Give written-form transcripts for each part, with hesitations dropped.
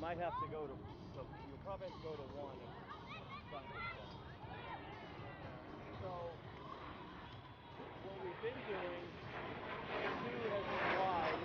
might have to go to, you'll probably have to go to one if Sunday. So what we've been doing, two has been wide.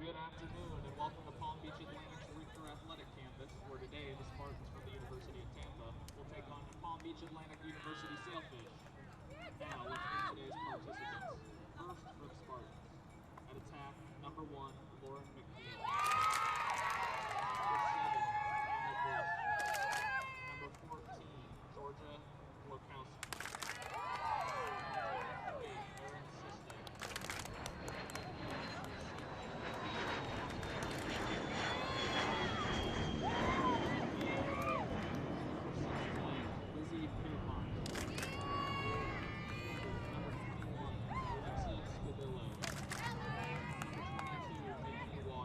Good afternoon and welcome to Palm Beach Atlantic's Richter Athletic Campus, where today the Spartans from the University of Tampa will take on Palm Beach Atlantic University Sailfish. Now let's meet today's participants. First for the Spartans. At attack, number 1, Lauren McNeil. Number 7, Anna Bush. Number 14, Georgia Lokowski. Number 23, Erin Sistek. Number 6, Number 16, Lizzie Pierpont. Number 21, Alexa Spadillo. Number 22, Naomi Water.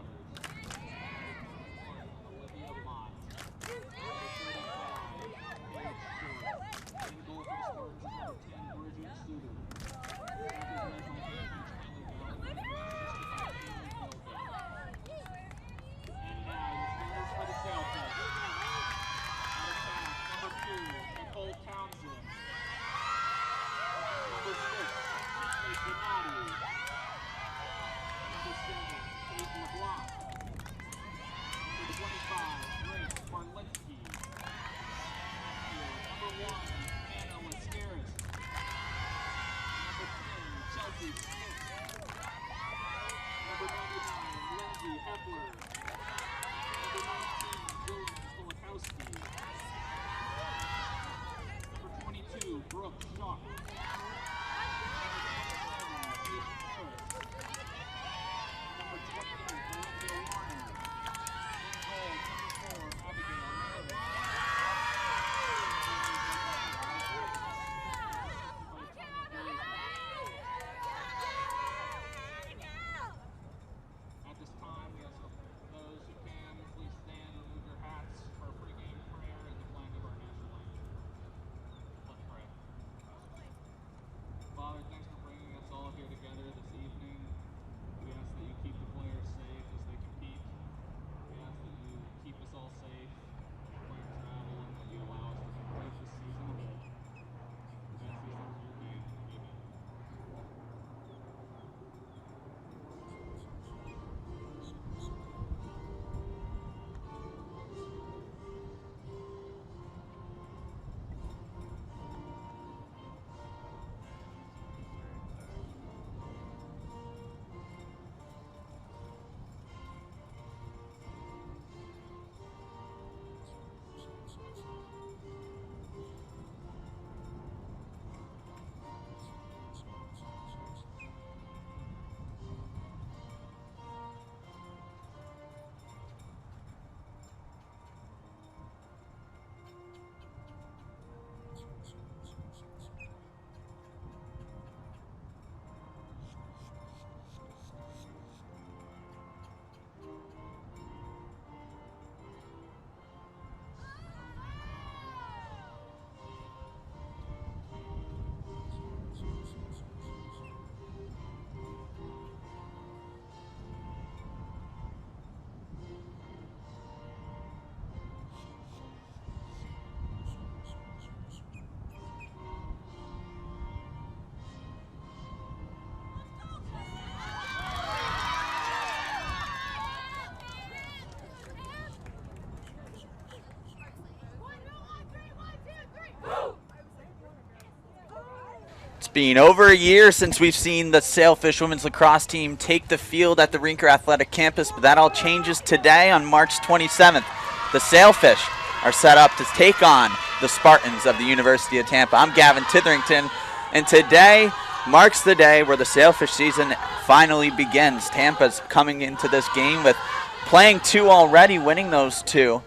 been over a year since we've seen the Sailfish women's lacrosse team take the field at the Rinker Athletic Campus, but that all changes today on March 27th. The Sailfish are set up to take on the Spartans of the University of Tampa. I'm Gavin Titherington, and today marks the day where the Sailfish season finally begins. Tampa's coming into this game with playing 2 already, winning those 2,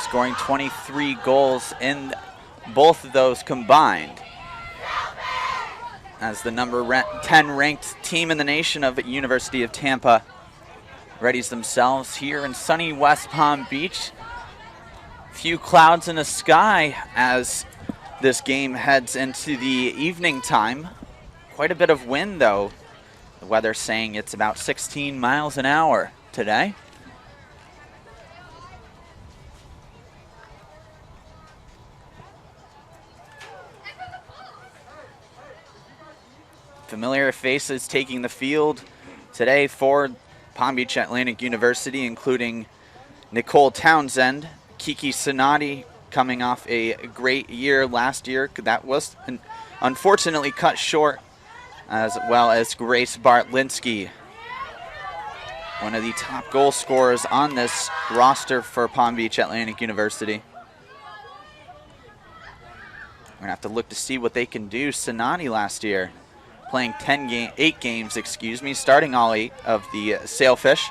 scoring 23 goals in both of those combined, as the number 10 ranked team in the nation of University of Tampa readies themselves here in sunny West Palm Beach. Few clouds in the sky as this game heads into the evening time. Quite a bit of wind though. The weather's saying it's about 16 miles an hour today. Familiar faces taking the field today for Palm Beach Atlantic University, including Nicole Townsend, Kiki Sinati, coming off a great year last year. That was unfortunately cut short, as well as Grace Bartlinski, one of the top goal scorers on this roster for Palm Beach Atlantic University. We're gonna have to look to see what they can do. Sinati last year, playing 8 games, starting all 8 of the Sailfish,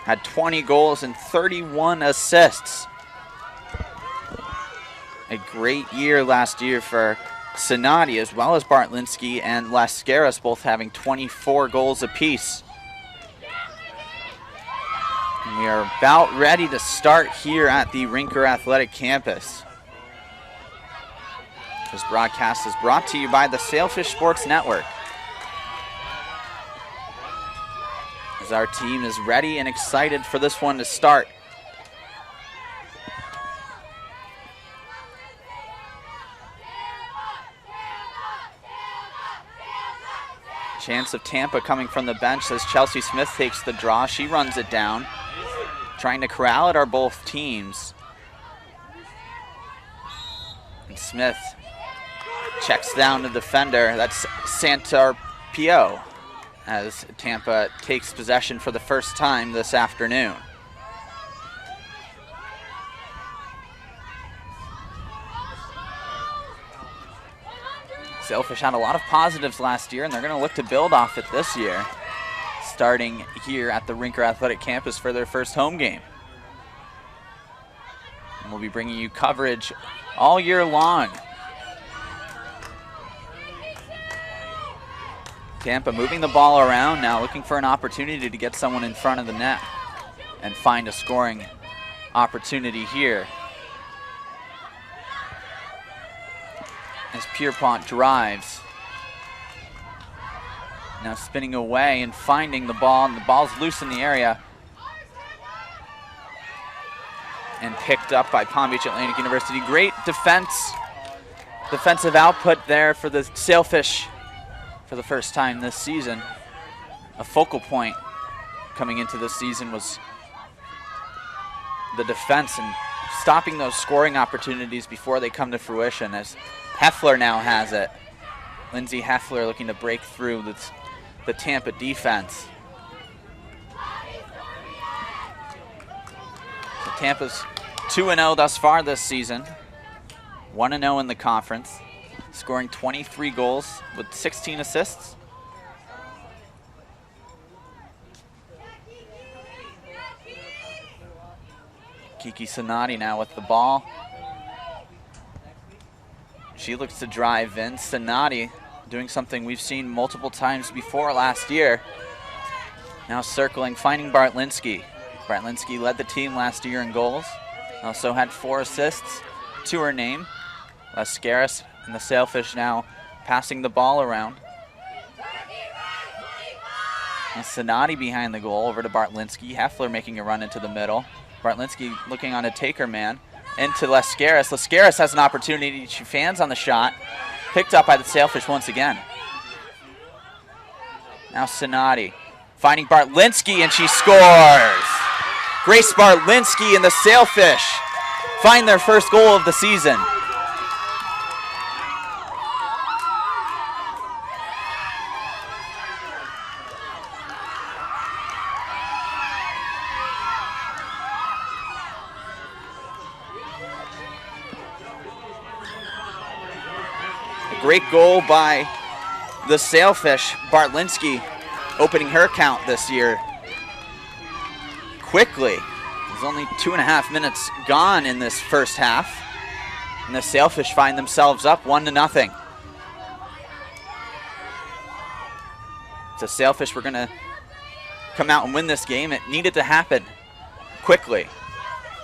had 20 goals and 31 assists. A great year last year for Sinati, as well as Bartlinski and Lascaris, both having 24 goals apiece. And we are about ready to start here at the Rinker Athletic Campus. This broadcast is brought to you by the Sailfish Sports Network, as our team is ready and excited for this one to start. Chance of Tampa coming from the bench as Chelsea Smith takes the draw. She runs it down, trying to corral it are both teams. And Smith checks down the defender. That's Santarpio, as Tampa takes possession for the first time this afternoon. Sailfish had a lot of positives last year, and they're going to look to build off it this year, starting here at the Rinker Athletic Campus for their first home game. And we'll be bringing you coverage all year long. Tampa moving the ball around now, looking for an opportunity to get someone in front of the net and find a scoring opportunity here. As Pierpont drives. Now spinning away and finding the ball, and the ball's loose in the area. And picked up by Palm Beach Atlantic University. Great defensive output there for the Sailfish for the first time this season. A focal point coming into this season was the defense and stopping those scoring opportunities before they come to fruition, as Heffler now has it. Lindsay Heffler looking to break through the Tampa defense. So Tampa's 2-0 thus far this season, 1-0 in the conference, scoring 23 goals with 16 assists. Kiki Sinati now with the ball. She looks to drive in. Sinati doing something we've seen multiple times before last year. Now circling, finding Bartlinski. Bartlinski led the team last year in goals. Also had 4 assists to her name. Lascaris and the Sailfish now passing the ball around. And Sinati behind the goal, over to Bartlinski. Heffler making a run into the middle. Bartlinski looking on a taker man. Into Lascaris. Lascaris has an opportunity. She fans on the shot. Picked up by the Sailfish once again. Now Sinati finding Bartlinski, and she scores. Grace Bartlinski and the Sailfish find their first goal of the season. A great goal by the Sailfish. Bartlinski opening her count this year quickly. There's only 2.5 minutes gone in this first half, and the Sailfish find themselves up 1-0. The Sailfish were going to come out and win this game. It needed to happen quickly,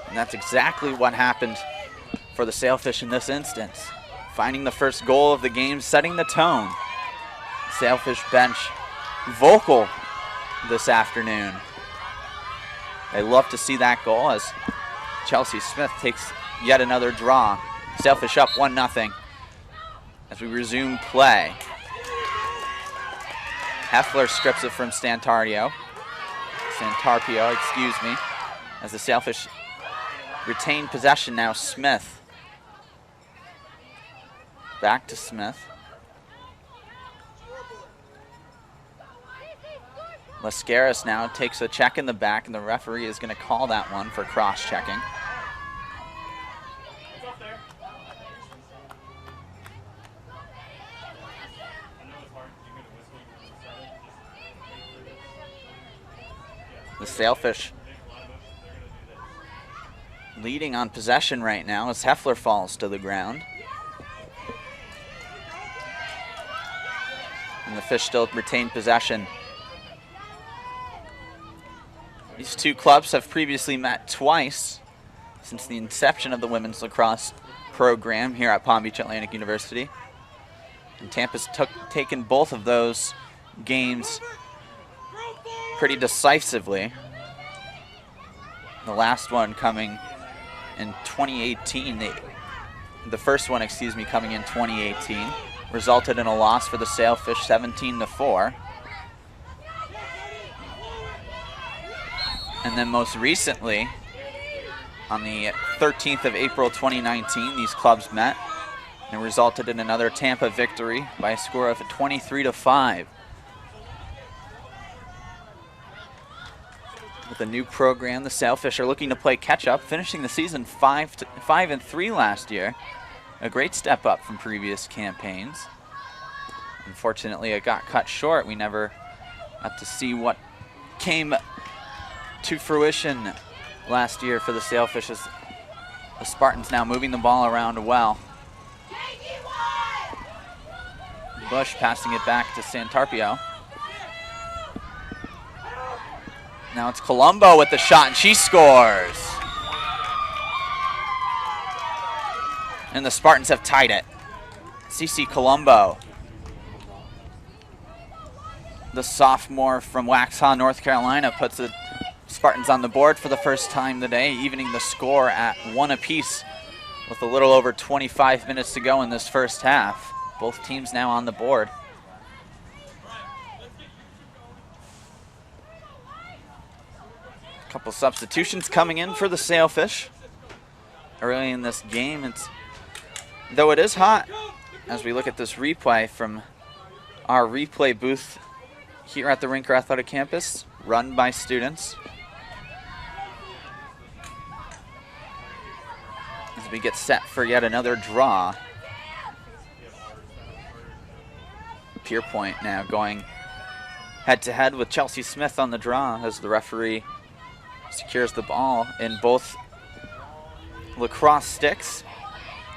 and that's exactly what happened for the Sailfish in this instance. Finding the first goal of the game, setting the tone. Sailfish bench vocal this afternoon. They love to see that goal as Chelsea Smith takes yet another draw. Sailfish up 1-0 as we resume play. Heffler strips it from Santarpio, excuse me, as the Sailfish retain possession now. Smith. Back to Smith. Lascaris now takes a check in the back, and the referee is going to call that one for cross-checking. The Sailfish leading on possession right now as Heffler falls to the ground. And the Fish still retain possession. These two clubs have previously met twice since the inception of the women's lacrosse program here at Palm Beach Atlantic University. And Tampa's taken both of those games pretty decisively. The last one coming in 2018. The first one, excuse me, coming in 2018 resulted in a loss for the Sailfish, 17-4. And then most recently, on the 13th of April 2019, these clubs met and resulted in another Tampa victory by a score of 23-5. With a new program, the Sailfish are looking to play catch-up, finishing the season 5-3 last year. A great step up from previous campaigns. Unfortunately, it got cut short. We never got to see what came to fruition last year for the Sailfish, as the Spartans now moving the ball around well. Bush passing it back to Santarpio. Now it's Colombo with the shot, and she scores. And the Spartans have tied it. Cece Colombo, the sophomore from Waxhaw, North Carolina, puts the Spartans on the board for the first time today, evening the score at 1 apiece with a little over 25 minutes to go in this first half. Both teams now on the board. A couple substitutions coming in for the Sailfish early in this game. Though it is hot, as we look at this replay from our replay booth here at the Rinker Athletic Campus, run by students. As we get set for yet another draw. Pierpoint now going head-to-head with Chelsea Smith on the draw as the referee secures the ball in both lacrosse sticks,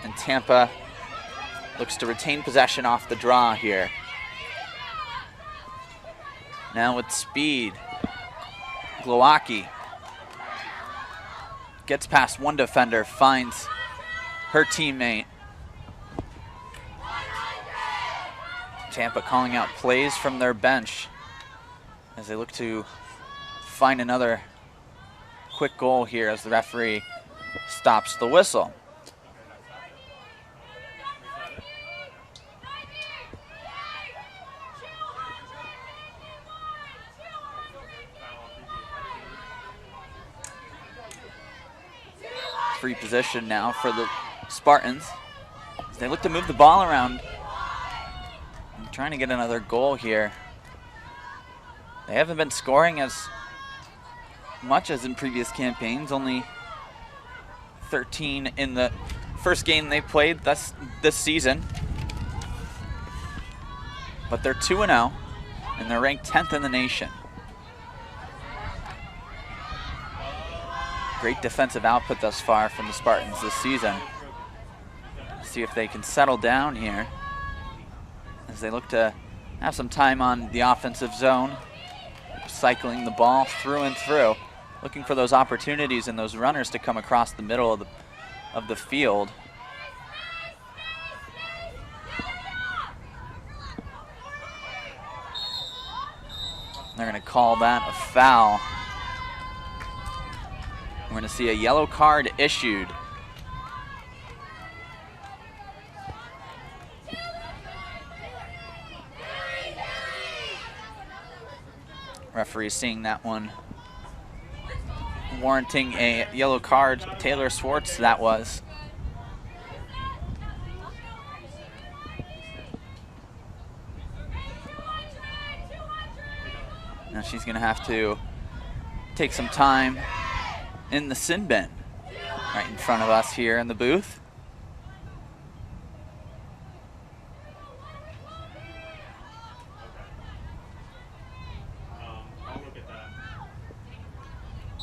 and Tampa looks to retain possession off the draw here. Now with speed, Glowacki gets past one defender, finds her teammate. Tampa calling out plays from their bench as they look to find another quick goal here as the referee stops the whistle. Free position now for the Spartans as they look to move the ball around. I'm trying to get another goal here. They haven't been scoring as much as in previous campaigns, only 13 in the first game they played this season. but they're 2-0, and they're ranked 10th in the nation. Great defensive output thus far from the Spartans this season. See if they can settle down here as they look to have some time on the offensive zone, cycling the ball through and through, looking for those opportunities and those runners to come across the middle of the field. They're going to call that a foul. We're going to see a yellow card issued. Referee seeing that one, warranting a yellow card. Taylor Swartz, that was. Now she's going to have to take some time in the sin bin right in front of us here in the booth.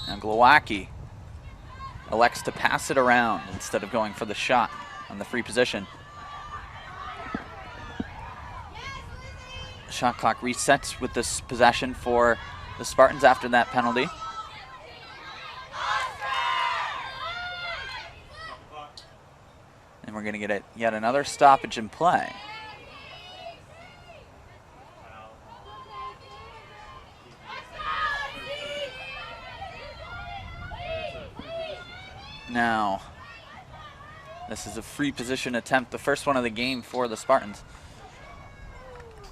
Now Glowacki elects to pass it around instead of going for the shot on the free position. Shot clock resets with this possession for the Spartans after that penalty. And we're going to get yet another stoppage in play. Now, this is a free position attempt, the first one of the game for the Spartans.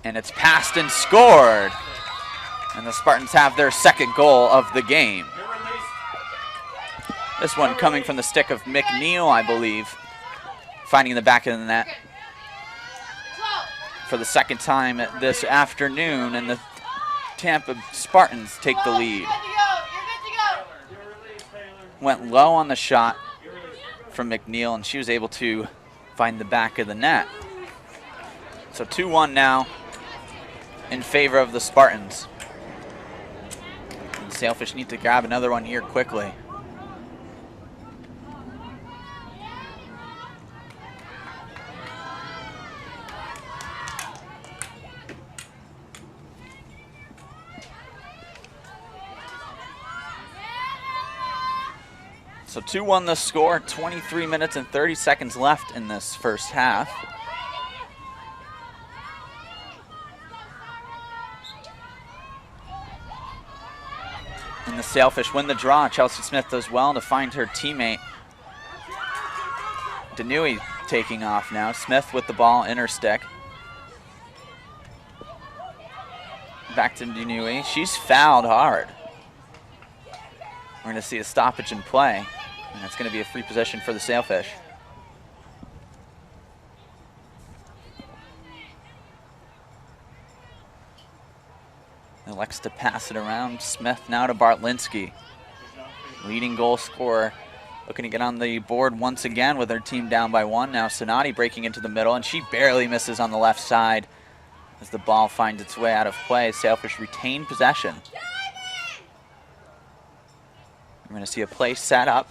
And it's passed and scored. And the Spartans have their second goal of the game. This one coming from the stick of McNeil, I believe, finding the back of the net for the second time this afternoon, and the Tampa Spartans take the lead. Went low on the shot from McNeil, and she was able to find the back of the net. So 2-1 now in favor of the Spartans. And the Sailfish need to grab another one here quickly. So 2-1 the score, 23 minutes and 30 seconds left in this first half. And the Sailfish win the draw. Chelsea Smith does well to find her teammate. Denui taking off now. Smith with the ball in her stick. Back to Denui. She's fouled hard. We're going to see a stoppage in play. And it's going to be a free possession for the Sailfish. Elects to pass it around. Smith now to Bartlinski. Leading goal scorer. Looking to get on the board once again with her team down by 1. Now Sonati breaking into the middle, and she barely misses on the left side as the ball finds its way out of play. Sailfish retain possession. We're going to see a play set up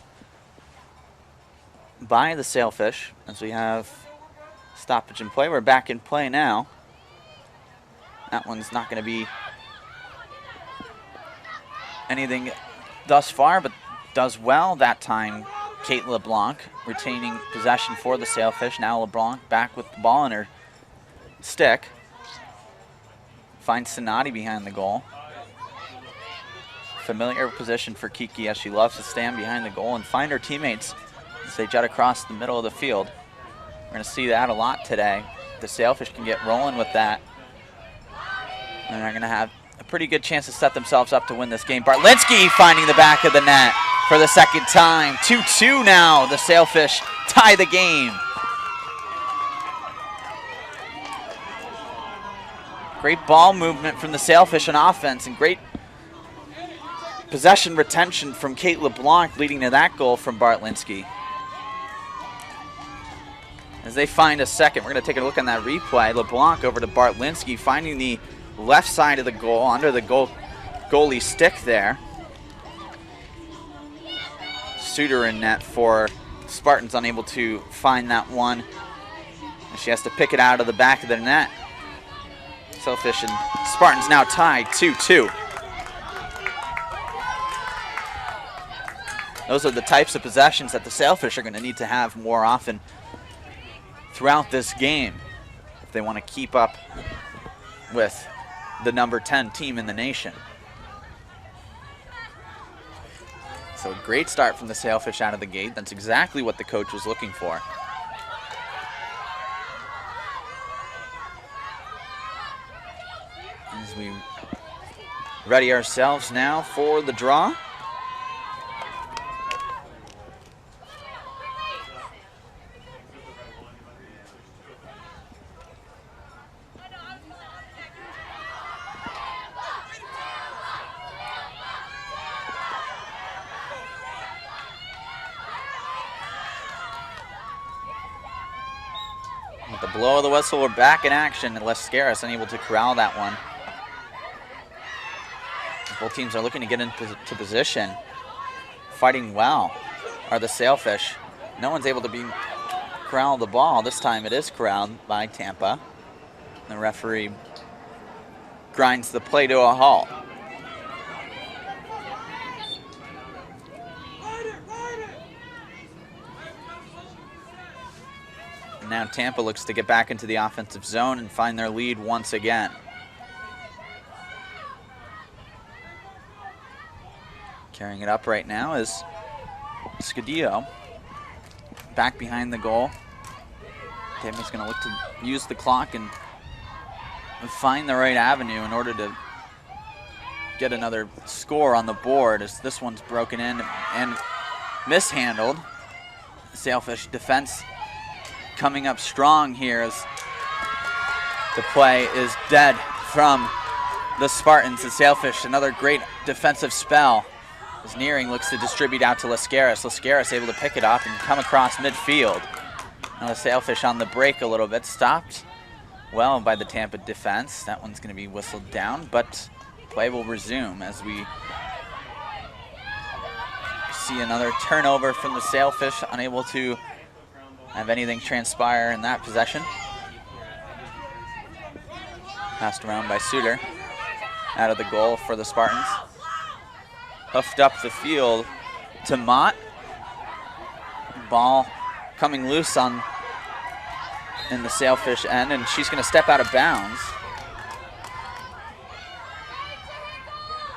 by the Sailfish as we have stoppage in play. We're back in play now. That one's not going to be anything thus far, but does well that time. Kate LeBlanc retaining possession for the Sailfish. Now LeBlanc back with the ball in her stick. Finds Sonati behind the goal. Familiar position for Kiki as she loves to stand behind the goal and find her teammates as they jet across the middle of the field. We're going to see that a lot today. The Sailfish can get rolling with that. And they're going to have a pretty good chance to set themselves up to win this game. Bartlinski finding the back of the net for the second time. 2-2 now. The Sailfish tie the game. Great ball movement from the Sailfish on offense and great possession retention from Kate LeBlanc, leading to that goal from Bartlinski. as they find a second. We're going to take a look on that replay. LeBlanc over to Bartlinski, finding the left side of the goal, under the goalie stick there. Suter in net for Spartans, unable to find that one. And she has to pick it out of the back of the net. Sailfish and Spartans now tied 2-2. Those are the types of possessions that the Sailfish are going to need to have more often throughout this game if they want to keep up with the number 10 team in the nation. So a great start from the Sailfish out of the gate. That's exactly what the coach was looking for. As we ready ourselves now for the draw. With the blow of the whistle, we're back in action, and Lascaris unable to corral that one. Both teams are looking to get into position. Fighting well are the Sailfish. No one's able to corral the ball. This time it is corralled by Tampa. The referee grinds the play to a halt. And now Tampa looks to get back into the offensive zone and find their lead once again. Carrying it up right now is Scudillo. Back behind the goal. Tampa's going to look to use the clock and find the right avenue in order to get another score on the board, as this one's broken in and mishandled. Sailfish defense coming up strong here as the play is dead from the Spartans. The Sailfish, another great defensive spell. As Nearing looks to distribute out to Lascaris. Lascaris able to pick it up and come across midfield. Now the Sailfish on the break a little bit. Stopped well by the Tampa defense. That one's going to be whistled down, but play will resume as we see another turnover from the Sailfish, unable to have anything transpire in that possession. Passed around by Suter. Out of the goal for the Spartans. Hoofed up the field to Mott. Ball coming loose in the Sailfish end, and she's going to step out of bounds.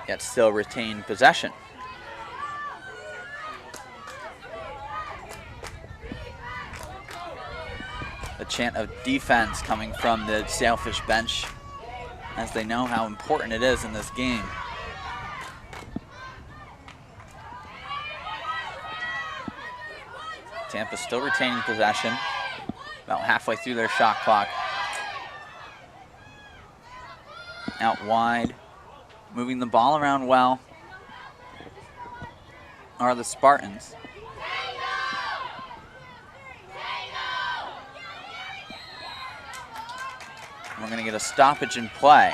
Yet still retain possession. A chant of defense coming from the Sailfish bench, as they know how important it is in this game. Tampa still retaining possession, about halfway through their shot clock. Out wide, moving the ball around well are the Spartans. We're going to get a stoppage in play.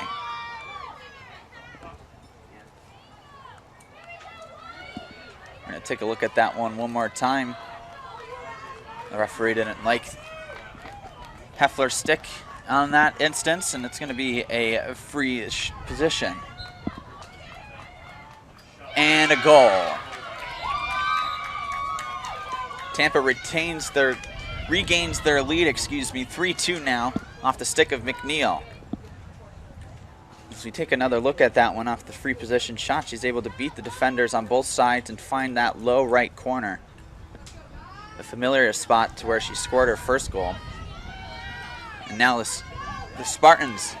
We're going to take a look at that one more time. The referee didn't like Heffler's stick on that instance, and it's going to be a free position. And a goal. Tampa regains their lead, 3-2 now, off the stick of McNeil. As we take another look at that one off the free position shot, she's able to beat the defenders on both sides and find that low right corner. A familiar spot to where she scored her first goal. And now the Spartans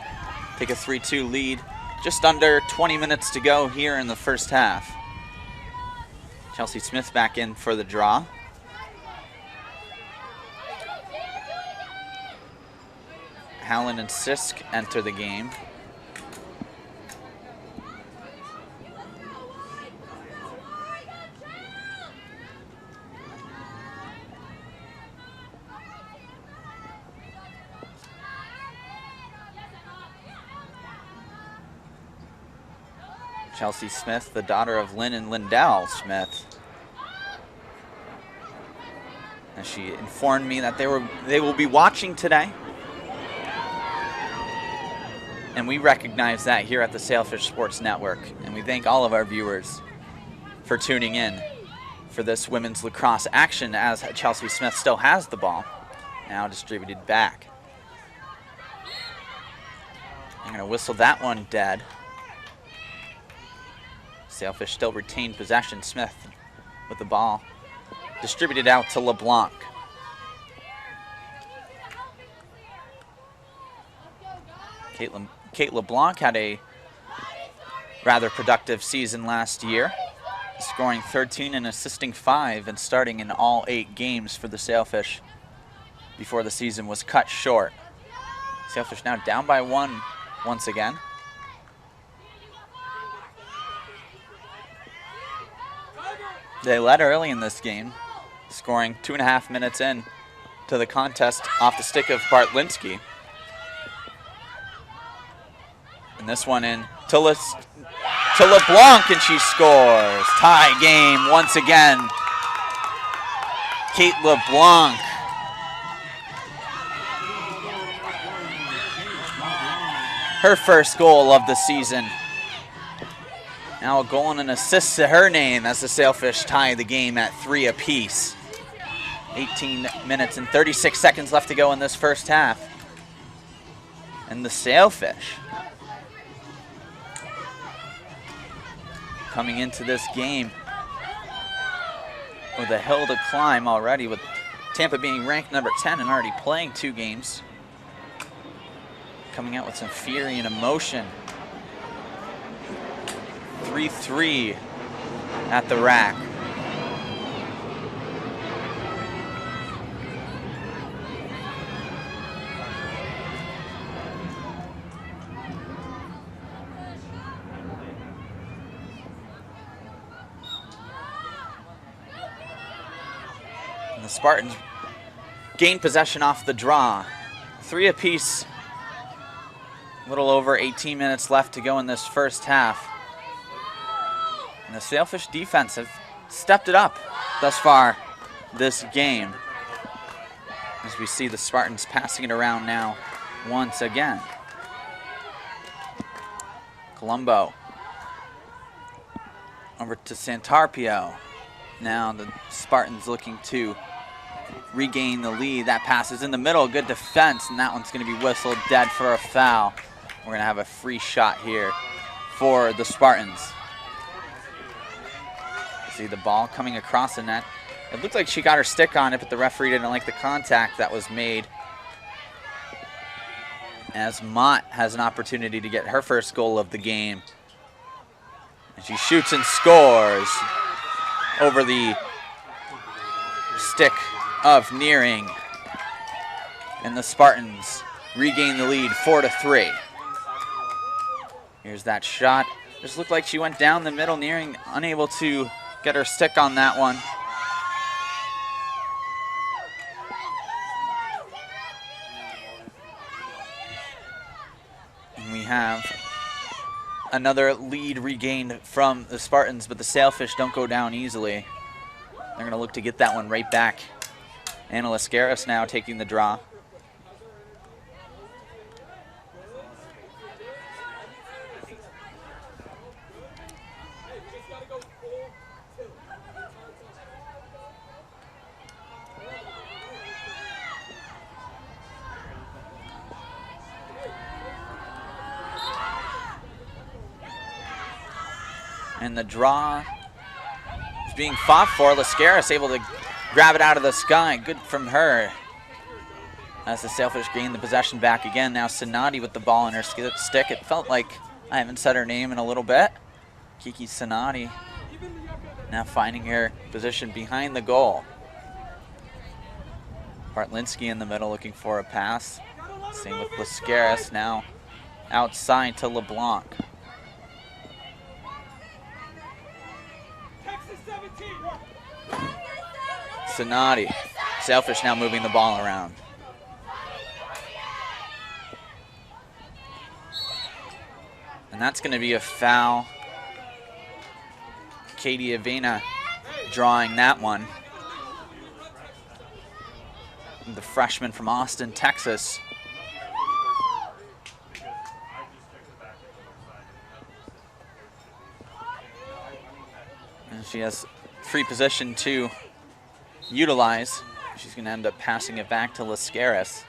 take a 3-2 lead. Just under 20 minutes to go here in the first half. Chelsea Smith back in for the draw. Howland and Sisk enter the game. Chelsea Smith, the daughter of Lynn and Lindell Smith. And she informed me that they will be watching today. And we recognize that here at the Sailfish Sports Network. And we thank all of our viewers for tuning in for this women's lacrosse action as Chelsea Smith still has the ball. Now distributed back. I'm going to whistle that one dead. Sailfish still retained possession. Smith with the ball. Distributed out to LeBlanc. Kate LeBlanc had a rather productive season last year, scoring 13 and assisting 5 and starting in all 8 games for the Sailfish before the season was cut short. Sailfish now down by 1 once again. They led early in this game, scoring 2.5 minutes in to the contest off the stick of Bartlinski. And this one in to LeBlanc, and she scores. Tie game once again. Kate LeBlanc. Her first goal of the season. Now a goal and an assist to her name as the Sailfish tie the game at 3 apiece. 18 minutes and 36 seconds left to go in this first half. And the Sailfish coming into this game with a hill to climb already, with Tampa being ranked number 10 and already playing 2 games. Coming out with some fury and emotion. 3-3 at the rack. And the Spartans gain possession off the draw. 3 apiece. A little over 18 minutes left to go in this first half. And the Sailfish defense have stepped it up thus far this game. As we see the Spartans passing it around now once again. Colombo over to Santarpio. Now the Spartans looking to regain the lead. That pass is in the middle, good defense, and that one's going to be whistled dead for a foul. We're going to have a free shot here for the Spartans. See the ball coming across the net. It looked like she got her stick on it, but the referee didn't like the contact that was made. As Mott has an opportunity to get her first goal of the game. And she shoots and scores over the stick of Nearing. And the Spartans regain the lead 4-3. Here's that shot. Just looked like she went down the middle. Nearing unable to get her stick on that one. And we have another lead regained from the Spartans, but the Sailfish don't go down easily. They're going to look to get that one right back. Anna Lascaris now taking the draw. And the draw is being fought for. Lascaris able to grab it out of the sky. Good from her. As the Sailfish gain the possession back again. Now Sonati with the ball in her stick. It felt like I haven't said her name in a little bit. Kiki Sonati now finding her position behind the goal. Bartlinski in the middle looking for a pass. Same with Lascaris now outside to LeBlanc. Sonati. Sailfish now moving the ball around. And that's going to be a foul Katie Avena drawing that one. The freshman from Austin, Texas. And she has free position to utilize. She's going to end up passing it back to Lascaris.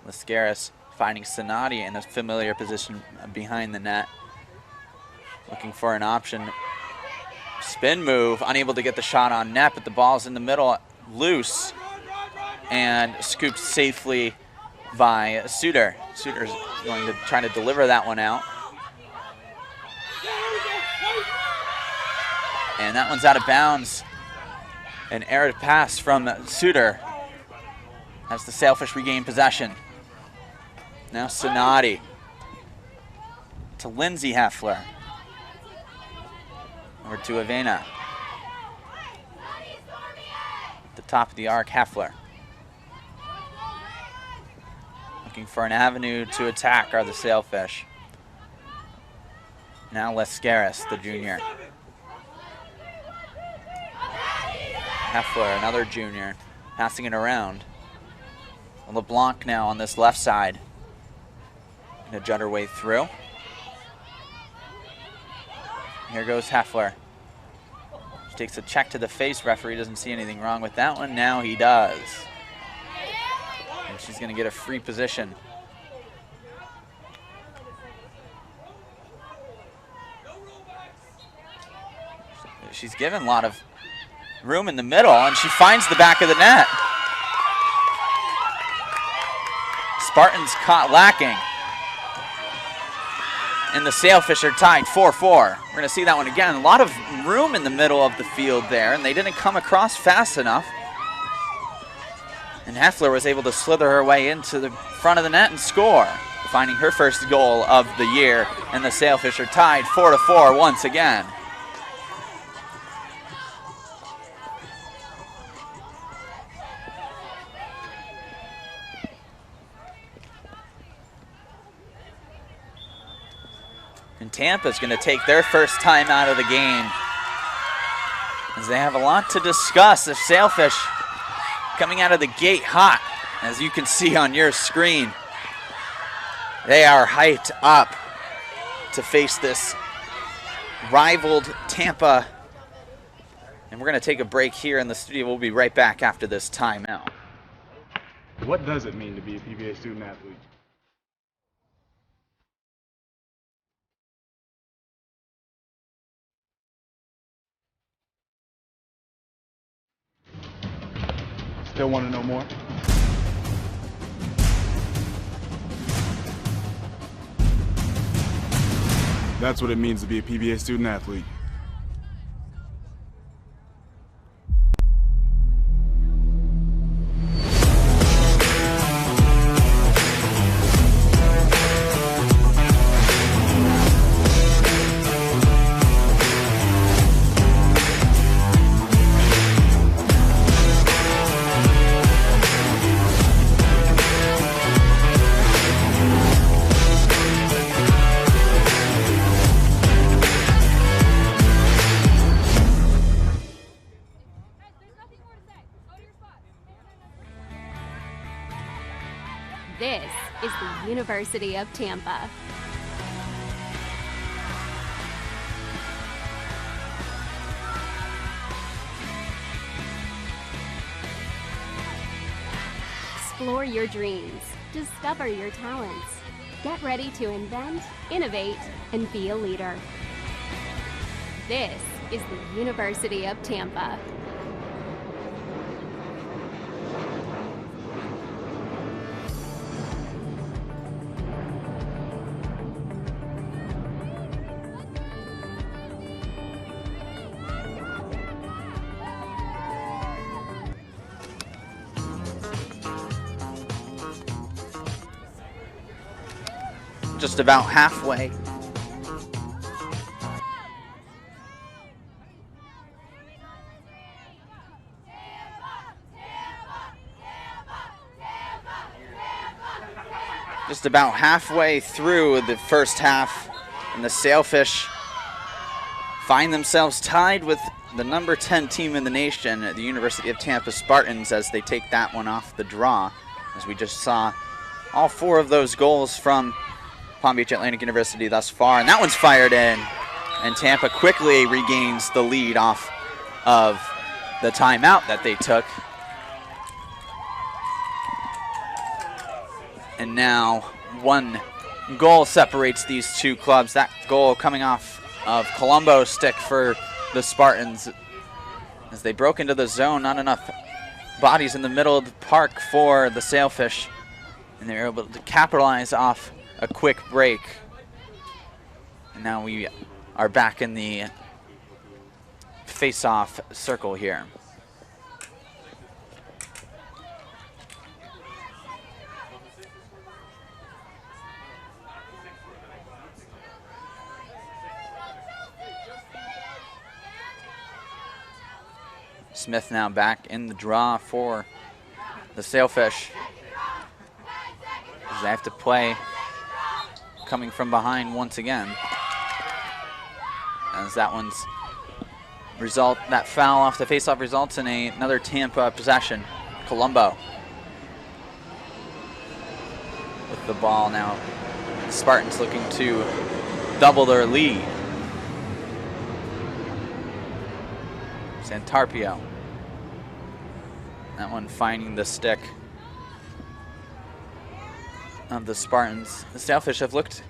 Lascaris finding Sonati in a familiar position behind the net. Looking for an option. Spin move, unable to get the shot on net, but the ball's in the middle, loose, and scooped safely by Suter. Suter's going to try to deliver that one out. And that one's out of bounds. An error pass from Suter as the Sailfish regain possession. Now Sonati to Lindsay Heffler. Over to Avena. At the top of the arc, Heffler. Looking for an avenue to attack are the Sailfish. Now Lascaris, the junior. Heffler, another junior, passing it around. LeBlanc now on this left side. Gonna jut her way through. Here goes Heffler. She takes a check to the face. Referee doesn't see anything wrong with that one. Now he does. And she's gonna get a free position. She's given a lot of room in the middle, and she finds the back of the net. Spartans caught lacking. And the Sailfish are tied 4-4. We're gonna see that one again. A lot of room in the middle of the field there, and they didn't come across fast enough. And Heffler was able to slither her way into the front of the net and score, finding her first goal of the year. And the Sailfish are tied 4-4 once again. And Tampa's going to take their first time out of the game, as they have a lot to discuss. The Sailfish coming out of the gate hot, as you can see on your screen. They are hyped up to face this rivaled Tampa. And we're going to take a break here in the studio. We'll be right back after this timeout. What does it mean to be a PBA student athlete? Still want to know more? That's what it means to be a PBA student athlete. This is the University of Tampa. Explore your dreams, discover your talents, get ready to invent, innovate, and be a leader. This is the University of Tampa. Just about halfway. Just about halfway through the first half, and the Sailfish find themselves tied with the number 10 team in the nation, the University of Tampa Spartans, as they take that one off the draw. As we just saw all 4 of those goals from Palm Beach Atlantic University thus far. And that one's fired in. And Tampa quickly regains the lead off of the timeout that they took. And now 1 goal separates these 2 clubs. That goal coming off of Colombo's stick for the Spartans. As they broke into the zone, not enough bodies in the middle of the park for the Sailfish. And they were able to capitalize off a quick break. And now we are back in the face-off circle here. Smith now back in the draw for the Sailfish. As they have to play coming from behind once again. As that that foul off the faceoff results in another Tampa possession. Colombo with the ball now. The Spartans looking to double their lead. Santarpio. That one finding the stick of the Spartans. The Sailfish have looked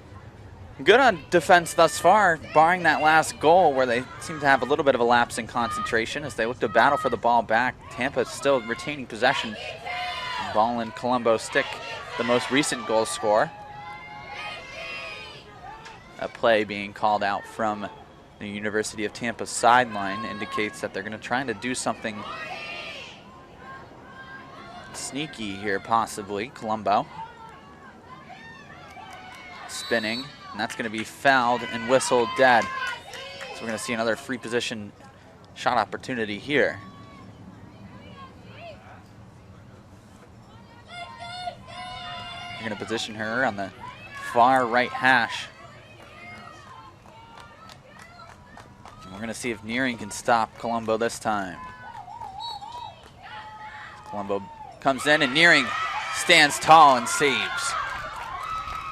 good on defense thus far, barring that last goal where they seem to have a little bit of a lapse in concentration as they look to battle for the ball back. Tampa still retaining possession. Ball in Colombo's stick, the most recent goal scorer. A play being called out from the University of Tampa sideline indicates that they're going to try to do something sneaky here, possibly. Colombo spinning, and that's going to be fouled and whistled dead. So we're going to see another free position shot opportunity here. They're going to position her on the far right hash. And we're going to see if Nearing can stop Colombo this time. Colombo comes in and Nearing stands tall and saves.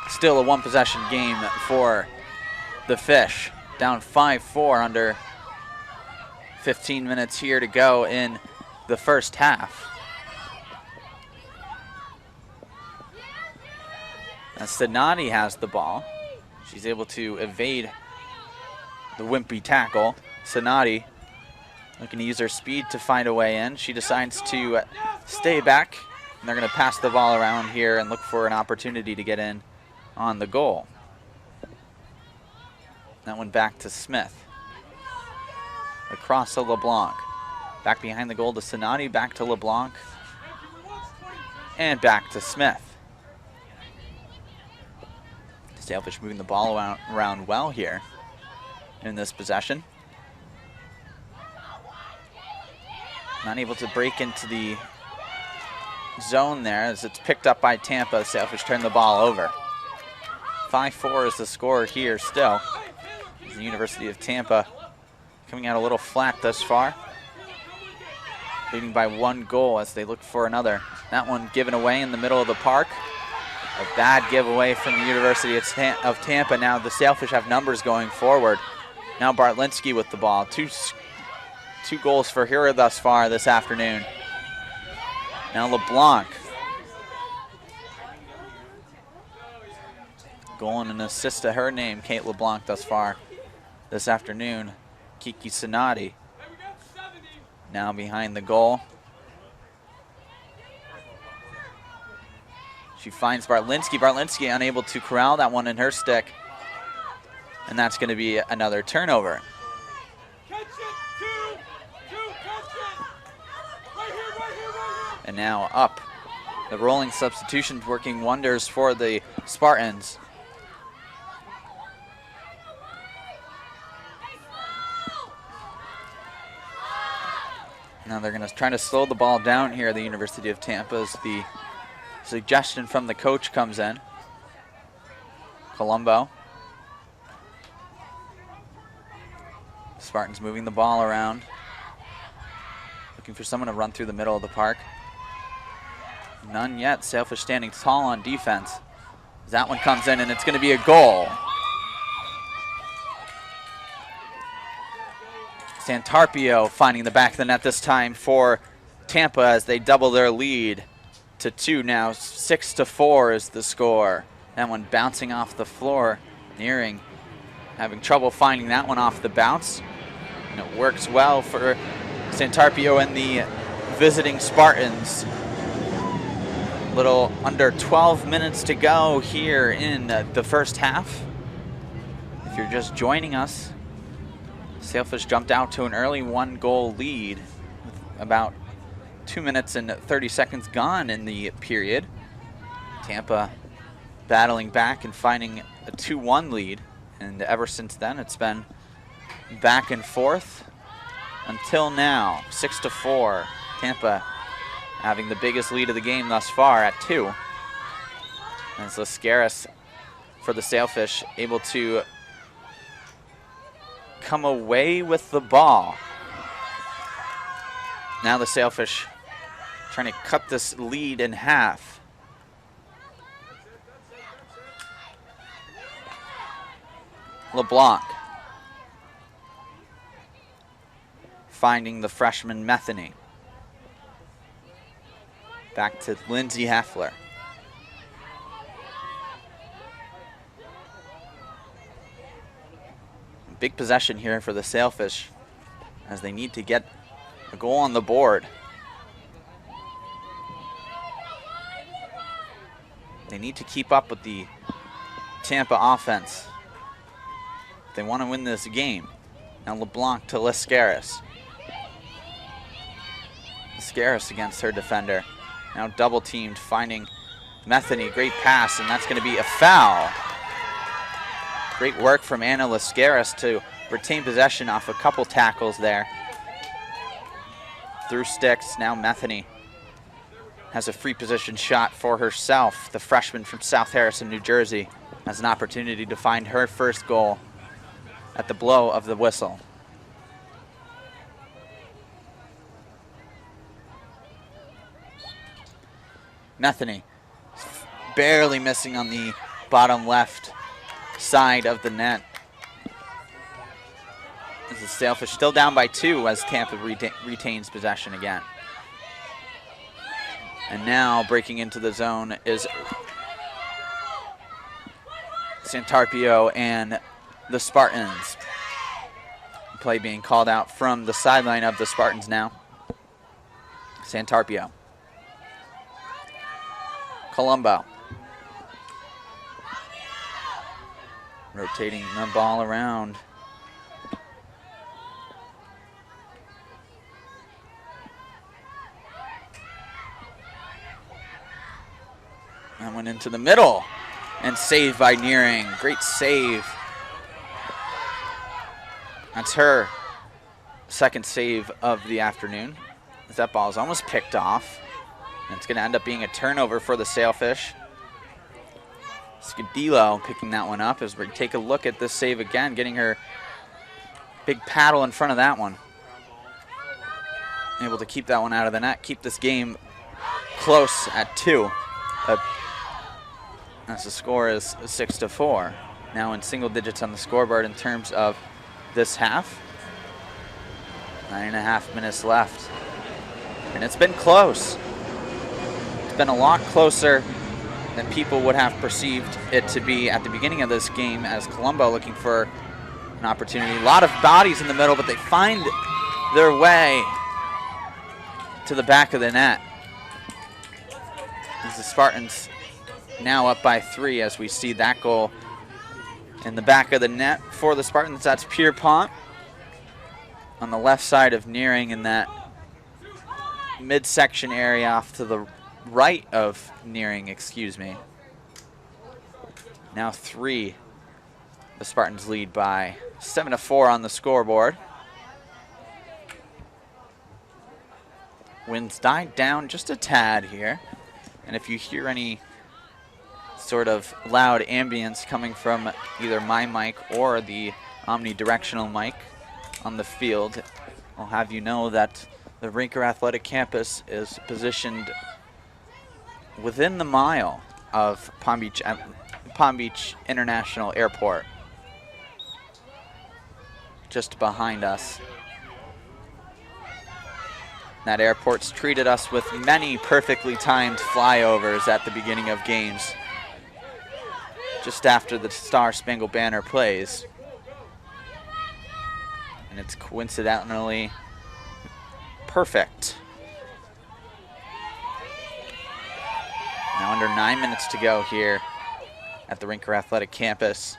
Still a 1-possession game for the Fish. Down 5-4 under 15 minutes here to go in the first half. As Sinati has the ball. She's able to evade the wimpy tackle. Sinati looking to use her speed to find a way in. She decides to stay back, and they're going to pass the ball around here and look for an opportunity to get in on the goal. That one back to Smith. Across to LeBlanc. Back behind the goal to Sinati, back to LeBlanc, and back to Smith. Sailfish moving the ball around well here in this possession. Not able to break into the zone there as it's picked up by Tampa. Sailfish turn the ball over. 5-4 is the score here still. The University of Tampa coming out a little flat thus far. Leading by 1 goal as they look for another. That one given away in the middle of the park. A bad giveaway from the University of Tampa. Now the Sailfish have numbers going forward. Now Bartlinski with the ball. Two goals for her thus far this afternoon. Now LeBlanc. Goal and an assist to her name, Kate LeBlanc thus far this afternoon. Kiki Sinati now behind the goal. She finds Bartlinski. Bartlinski unable to corral that one in her stick. And that's going to be another turnover. And now up. The rolling substitutions working wonders for the Spartans. Now they're going to try to slow the ball down here at the University of Tampa as the suggestion from the coach comes in. Colombo. Spartans moving the ball around. Looking for someone to run through the middle of the park. None yet. Sailfish standing tall on defense. That one comes in, and it's going to be a goal. Santarpio finding the back of the net this time for Tampa as they double their lead to 2 now. 6-4 is the score. That one bouncing off the floor. Nearing having trouble finding that one off the bounce. And it works well for Santarpio and the visiting Spartans. Little under 12 minutes to go here in the first half. If you're just joining us, Sailfish jumped out to an early 1-goal lead with about 2 minutes and 30 seconds gone in the period. Tampa battling back and finding a 2-1 lead, and ever since then it's been back and forth until now. 6-4. Tampa having the biggest lead of the game thus far at 2. As Lascaris for the Sailfish able to come away with the ball. Now the Sailfish trying to cut this lead in half. LeBlanc finding the freshman Metheny. Back to Lindsay Heffler. Big possession here for the Sailfish as they need to get a goal on the board. They need to keep up with the Tampa offense. They want to win this game. Now LeBlanc to Lascaris. Lascaris against her defender. Now double teamed, finding Metheny. Great pass, and that's going to be a foul. Great work from Anna Lascaris to retain possession off a couple tackles there. Through sticks, now Metheny has a free position shot for herself. The freshman from South Harrison, New Jersey, has an opportunity to find her first goal at the blow of the whistle. Metheny barely missing on the bottom left side of the net. This is Sailfish still down by 2 as Tampa retains possession again. And now breaking into the zone is Santarpio and the Spartans. Play being called out from the sideline of the Spartans now. Santarpio. Colombo. Rotating the ball around. That went into the middle and saved by Nearing. Great save. That's her second save of the afternoon. As that ball is almost picked off. And it's going to end up being a turnover for the Sailfish. Scudillo picking that one up as we take a look at this save again, getting her big paddle in front of that one. Able to keep that one out of the net, keep this game close at 2. As the score is 6-4. Now in single digits on the scoreboard in terms of this half. 9.5 minutes left. And it's been close. It's been a lot closer than people would have perceived it to be at the beginning of this game, as Colombo looking for an opportunity. A lot of bodies in the middle, but they find their way to the back of the net. As the Spartans now up by 3 as we see that goal in the back of the net for the Spartans. That's Pierpont on the left side of Nearing in that midsection area off to the right of Nearing, excuse me. Now 3. The Spartans lead by 7-4 on the scoreboard. Winds died down just a tad here. And if you hear any sort of loud ambience coming from either my mic or the omnidirectional mic on the field, I'll have you know that The Rinker Athletic Campus is positioned within the mile of Palm Beach International Airport, just behind us. That airport's treated us with many perfectly timed flyovers at the beginning of games, just after the Star Spangled Banner plays. And it's coincidentally perfect. Now under 9 minutes to go here at the Rinker Athletic Campus.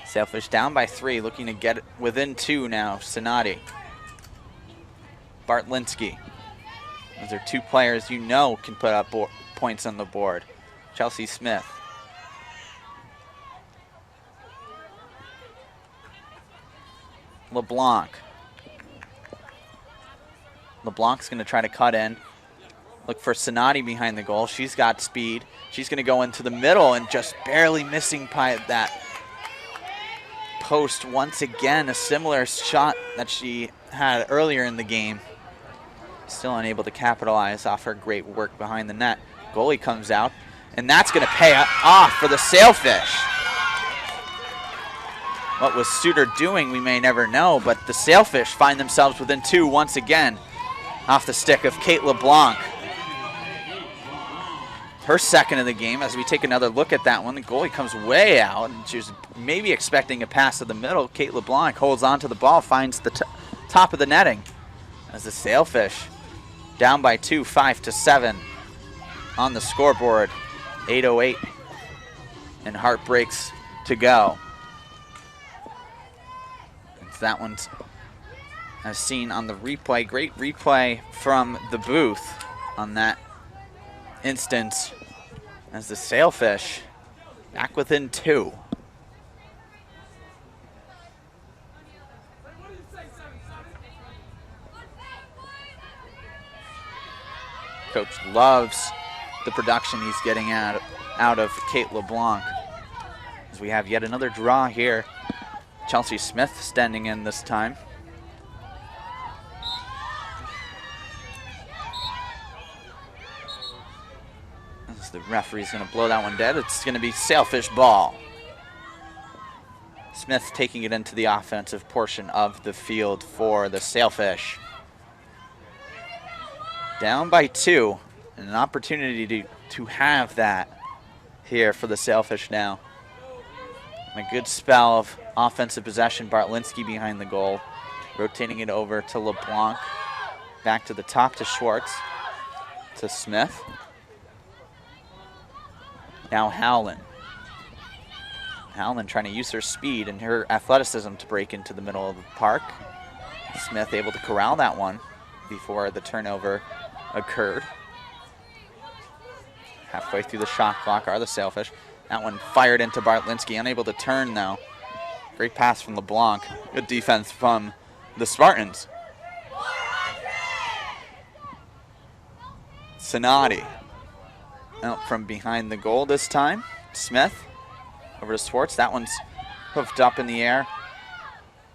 Sailfish down by 3, looking to get it within 2 now. Sinati, Bartlinski. Those are 2 players you know can put up points on the board. Chelsea Smith. LeBlanc. LeBlanc's going to try to cut in. Look for Sinati behind the goal. She's got speed. She's going to go into the middle and just barely missing that post once again. A similar shot that she had earlier in the game. Still unable to capitalize off her great work behind the net. Goalie comes out, and that's going to pay off for the Sailfish. What was Suter doing, we may never know, but the Sailfish find themselves within 2 once again off the stick of Kate LeBlanc. Her second of the game. As we take another look at that one, the goalie comes way out, and she was maybe expecting a pass to the middle. Kate LeBlanc holds on to the ball, finds the top of the netting as the Sailfish down by 2, 5-7 on the scoreboard. 8:08 and heartbreaks to go. That one's as seen on the replay. Great replay from the booth on that instance as the Sailfish back within 2. Coach loves the production he's getting out of Kate LeBlanc. As we have yet another draw here. Chelsea Smith standing in this time. As the referee's going to blow that one dead, it's going to be Sailfish ball. Smith taking it into the offensive portion of the field for the Sailfish. Down by 2, and an opportunity to have that here for the Sailfish now. And a good spell of offensive possession. Bartlinski behind the goal, rotating it over to LeBlanc. Back to the top to Schwartz, to Smith. Now Howland. Howland trying to use her speed and her athleticism to break into the middle of the park. Smith able to corral that one before the turnover occurred. Halfway through the shot clock are the Sailfish. That one fired into Bartlinski, unable to turn though. Great pass from LeBlanc. Good defense from the Spartans. Sinati out from behind the goal this time. Smith over to Schwartz. That one's hoofed up in the air,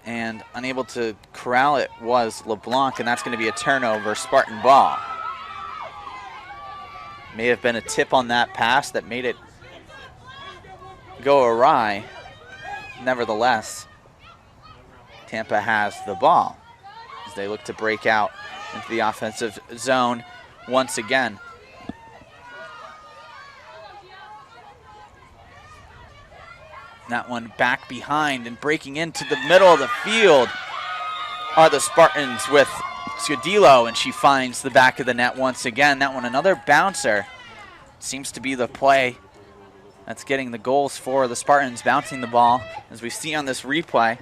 and unable to corral it was LeBlanc, and that's going to be a turnover, Spartan ball. May have been a tip on that pass that made it go awry. Nevertheless, Tampa has the ball as they look to break out into the offensive zone once again. That one back behind, and breaking into the middle of the field are the Spartans with Scudillo, and she finds the back of the net once again. That one another bouncer. Seems to be the play that's getting the goals for the Spartans, bouncing the ball. As we see on this replay,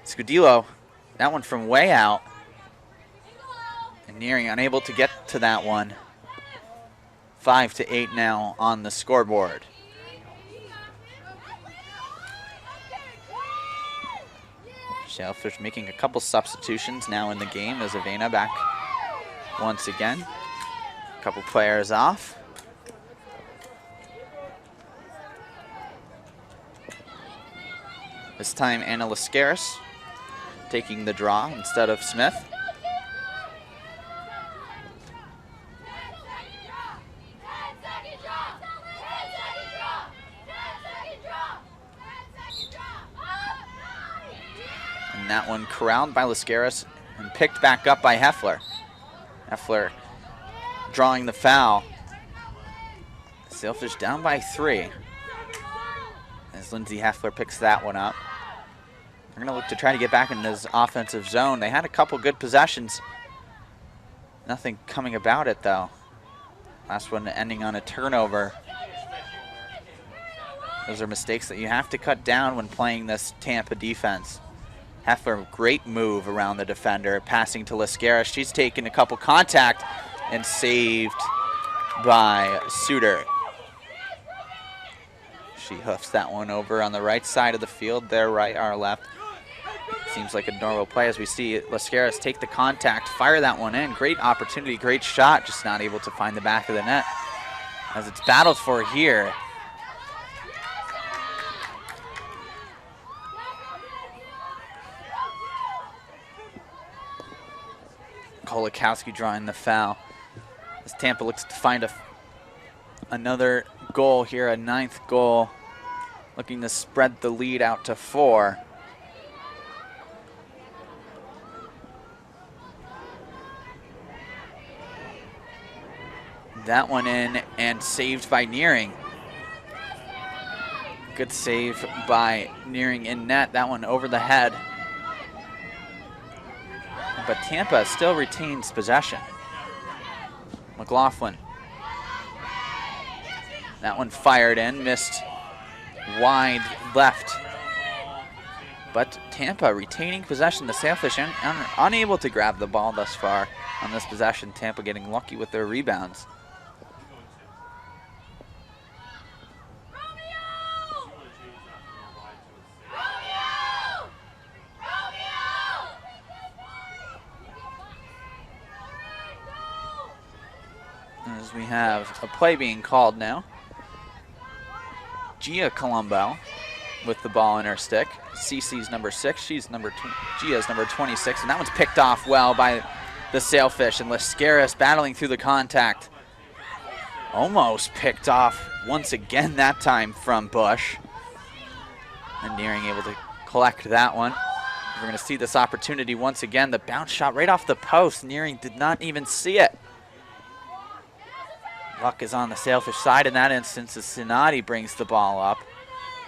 Scudillo, that one from way out, and nearing, unable to get to that one. 5-8 now on the scoreboard. Sailfish making a couple substitutions now in the game as Avena back once again. A couple players off. This time Anna Lascaris taking the draw instead of Smith. And that one corralled by Lascaris and picked back up by Heffler. Heffler drawing the foul. Sailfish down by 3. As Lindsay Heffler picks that one up. They're going to look to try to get back in this offensive zone. They had a couple good possessions. Nothing coming about it, though. Last one ending on a turnover. Those are mistakes that you have to cut down when playing this Tampa defense. Heffler, great move around the defender, passing to Lascaris. She's taken a couple contact and saved by Suter. She hoofs that one over on the right side of the field. Their right, our left. Seems like a normal play as we see Lascaris take the contact, fire that one in. Great opportunity, great shot, just not able to find the back of the net. As it's battled for here. Kolakowski drawing the foul. As Tampa looks to find another goal here, a 9th goal. Looking to spread the lead out to 4. That one in and saved by Nearing. Good save by Nearing in net. That one over the head. But Tampa still retains possession. McLaughlin. That one fired in, missed wide left. But Tampa retaining possession. The Sailfish unable to grab the ball thus far on this possession. Tampa getting lucky with their rebounds. As we have a play being called now. Gia Colombo with the ball in her stick. Cece's number 6. She's Gia's number 26, and that one's picked off well by the Sailfish. And Lascaris battling through the contact. Almost picked off once again that time from Bush. And Nearing able to collect that one. We're going to see this opportunity once again. The bounce shot right off the post. Nearing did not even see it. Luck is on the Sailfish side in that instance as Sinati brings the ball up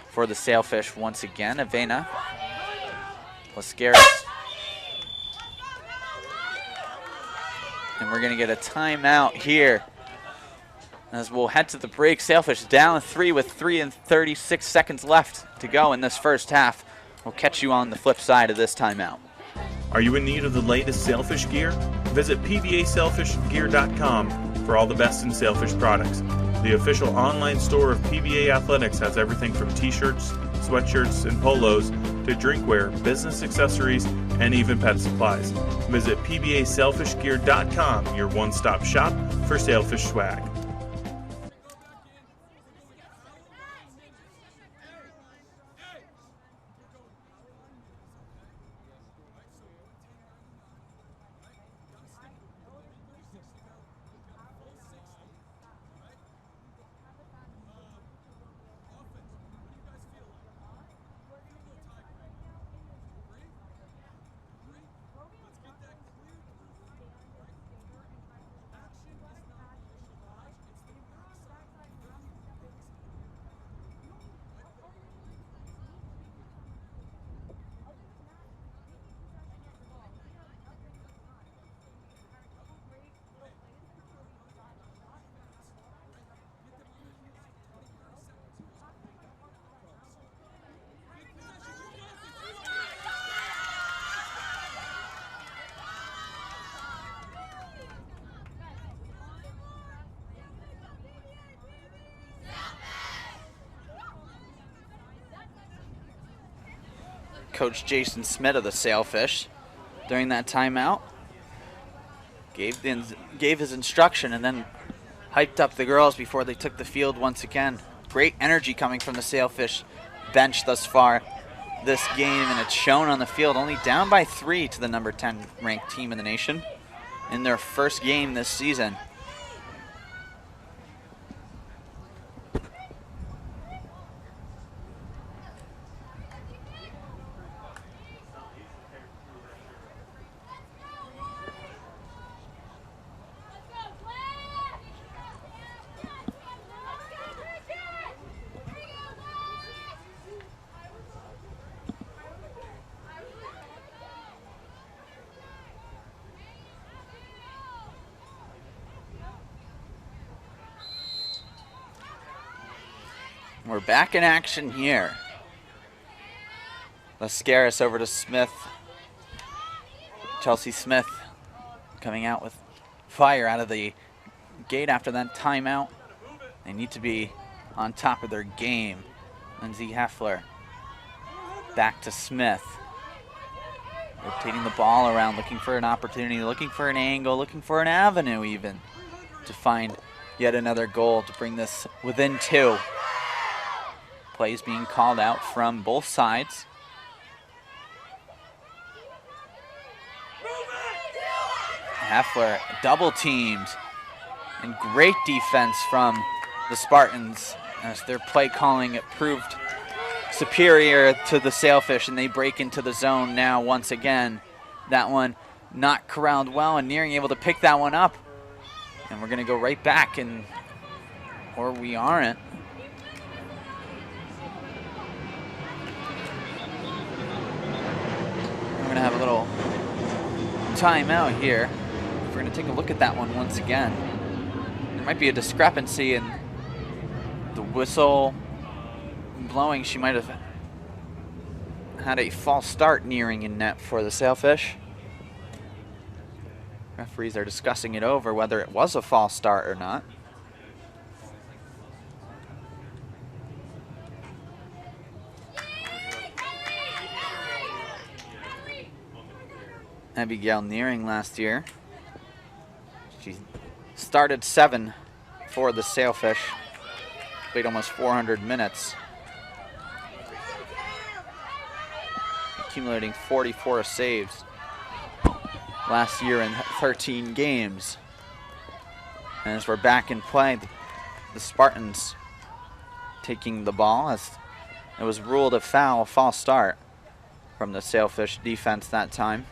for the Sailfish once again. Avena. Lascaris. And we're going to get a timeout here as we'll head to the break. Sailfish down 3 with 3:36 seconds left to go in this first half. We'll catch you on the flip side of this timeout. Are you in need of the latest Sailfish gear? Visit pbasailfishgear.com for all the best in Sailfish products. The official online store of PBA Athletics has everything from t-shirts, sweatshirts, and polos to drinkware, business accessories, and even pet supplies. Visit pbasailfishgear.com, your one-stop shop for Sailfish swag. Coach Jason Smith of the Sailfish during that timeout gave his instruction and then hyped up the girls before they took the field once again. Great energy coming from the Sailfish bench thus far this game, and it's shown on the field. Only down by 3 to the number 10 ranked team in the nation in their first game this season. We're back in action here. Lascaris over to Smith. Chelsea Smith coming out with fire out of the gate after that timeout. They need to be on top of their game. Lindsay Heffler back to Smith. Rotating the ball around, looking for an opportunity, looking for an angle, looking for an avenue even to find yet another goal to bring this within 2. Plays being called out from both sides. Heffler double teamed, and great defense from the Spartans as their play calling it proved superior to the Sailfish, and they break into the zone now once again. That one not corralled well, and Nearing able to pick that one up. And we're going to go right back, or we aren't. We're going to have a little timeout here. We're going to take a look at that one once again. There might be a discrepancy in the whistle blowing. She might have had a false start Nearing in net for the Sailfish. Referees are discussing it over whether it was a false start or not. Abigail Nearing last year. She started 7 for the Sailfish. Played almost 400 minutes. Accumulating 44 saves last year in 13 games. And as we're back in play, the Spartans taking the ball as it was ruled a foul, false start from the Sailfish defense that time.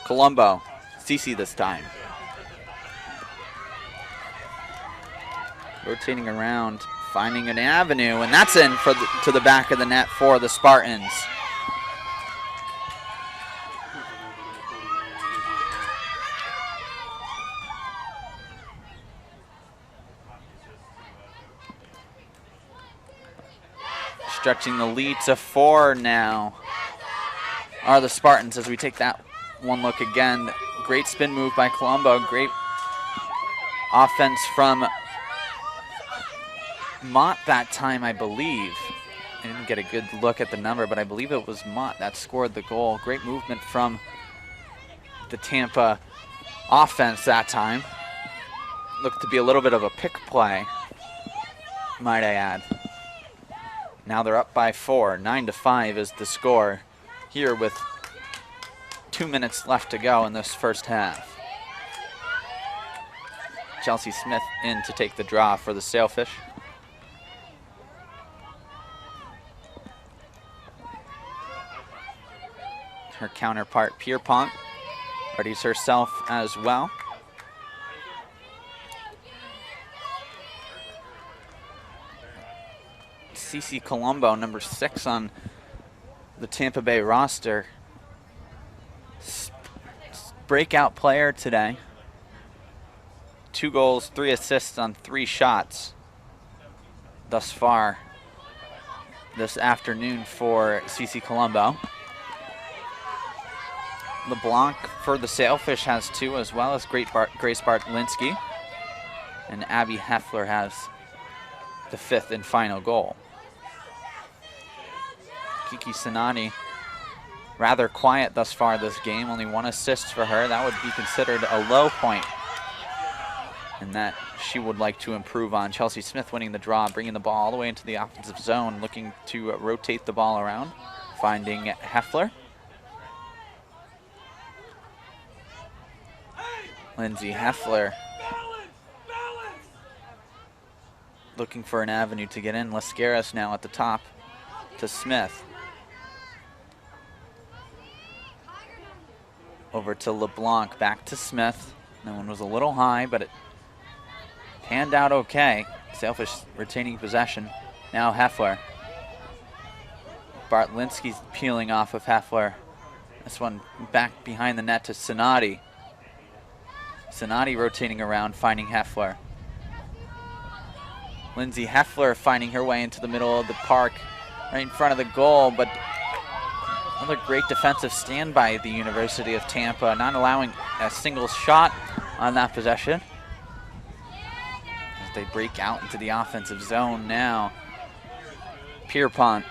Colombo, Cece this time. Rotating around, finding an avenue, and that's in for to the back of the net for the Spartans. Stretching the lead to 4 now are the Spartans as we take that one look again. Great spin move by Colombo. Great offense from Mott that time, I believe. I didn't get a good look at the number, but I believe it was Mott that scored the goal. Great movement from the Tampa offense that time. Looked to be a little bit of a pick play, might I add. Now they're up by 4. 9-5 is the score here with 2 minutes left to go in this first half. Chelsea Smith in to take the draw for the Sailfish. Her counterpart Pierpont readies herself as well. Cece Colombo, number 6 on the Tampa Bay roster. Breakout player today. 2 goals, 3 assists on 3 shots thus far this afternoon for Cece Colombo. LeBlanc for the Sailfish has 2, as well as Grace Bartlinski. And Abby Heffler has the 5th and final goal. Kiki Sinani, rather quiet thus far this game. Only 1 assist for her. That would be considered a low point, and that she would like to improve on. Chelsea Smith winning the draw, bringing the ball all the way into the offensive zone, looking to rotate the ball around, finding Heffler. Lindsay Heffler looking for an avenue to get in. Lascaris now at the top to Smith. Over to LeBlanc, back to Smith. That one was a little high, but it panned out okay. Sailfish retaining possession. Now Heffler. Bartlinski's peeling off of Heffler. This one back behind the net to Sinati. Zanotti rotating around, finding Heffler. Lindsay Heffler finding her way into the middle of the park, right in front of the goal, but another great defensive stand by the University of Tampa, not allowing a single shot on that possession. As they break out into the offensive zone now. Pierpont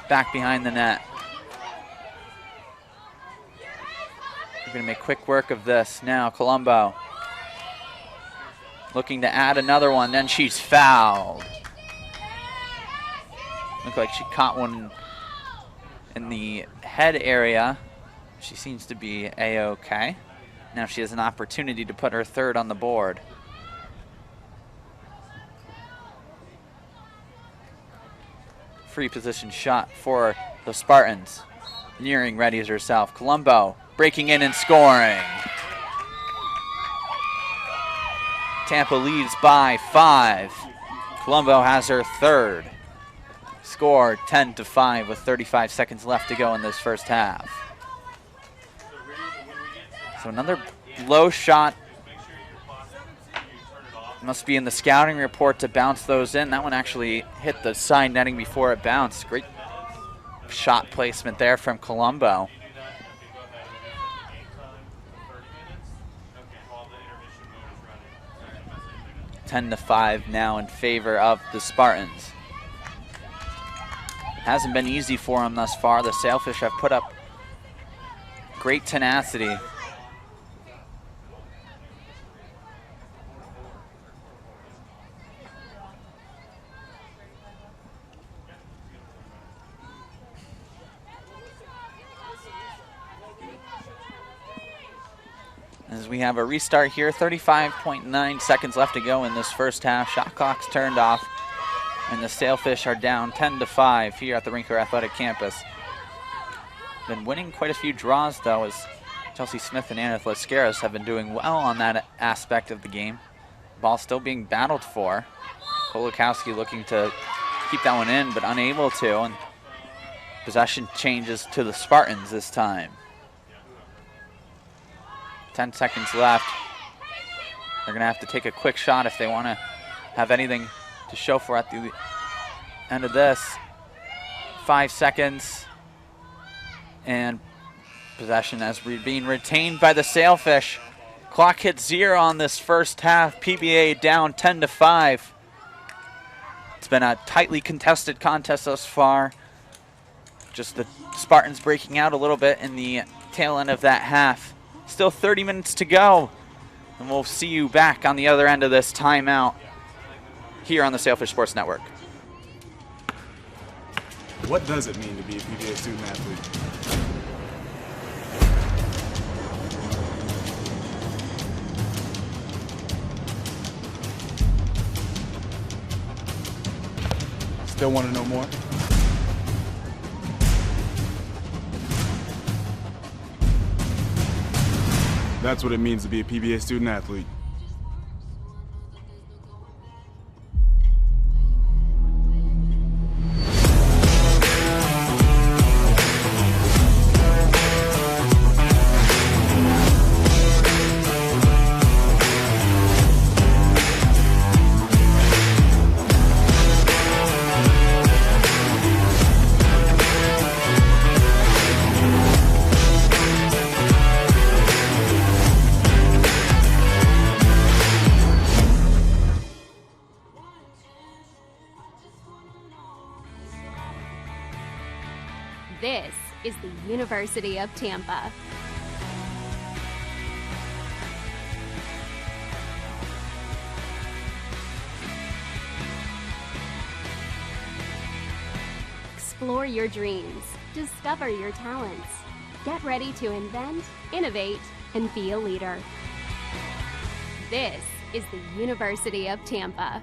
back behind the net. We're going to make quick work of this now. Colombo looking to add another one, then she's fouled. Looked like she caught one in the head area. She seems to be A-okay. Now she has an opportunity to put her third on the board. Free position shot for the Spartans. Nearing readies herself. Colombo breaking in and scoring. Tampa leads by 5. Colombo has her third. Score 10-5 with 35 seconds left to go in this first half. So another low shot. Must be in the scouting report to bounce those in. That one actually hit the side netting before it bounced. Great shot placement there from Colombo. 10-5 now in favor of the Spartans. Hasn't been easy for them thus far. The Sailfish have put up great tenacity. As we have a restart here, 35.9 seconds left to go in this first half. Shot clock's turned off, and the Sailfish are down 10-5 here at the Rinker Athletic Campus. Been winning quite a few draws, though, as Chelsea Smith and Anna Lascaris have been doing well on that aspect of the game. Ball still being battled for. Kolakowski looking to keep that one in, but unable to, and possession changes to the Spartans this time. 10 seconds left. They're going to have to take a quick shot if they want to have anything to show for at the end of this. 5 seconds. And possession as being retained by the Sailfish. Clock hits 0 on this first half. PBA down 10-5. It's been a tightly contested contest thus far. Just the Spartans breaking out a little bit in the tail end of that half. Still 30 minutes to go, and we'll see you back on the other end of this timeout here on the Sailfish Sports Network. What does it mean to be a PBA student athlete? Still want to know more? That's what it means to be a PBA student athlete. This is the University of Tampa. Explore your dreams. Discover your talents. Get ready to invent, innovate, and be a leader. This is the University of Tampa.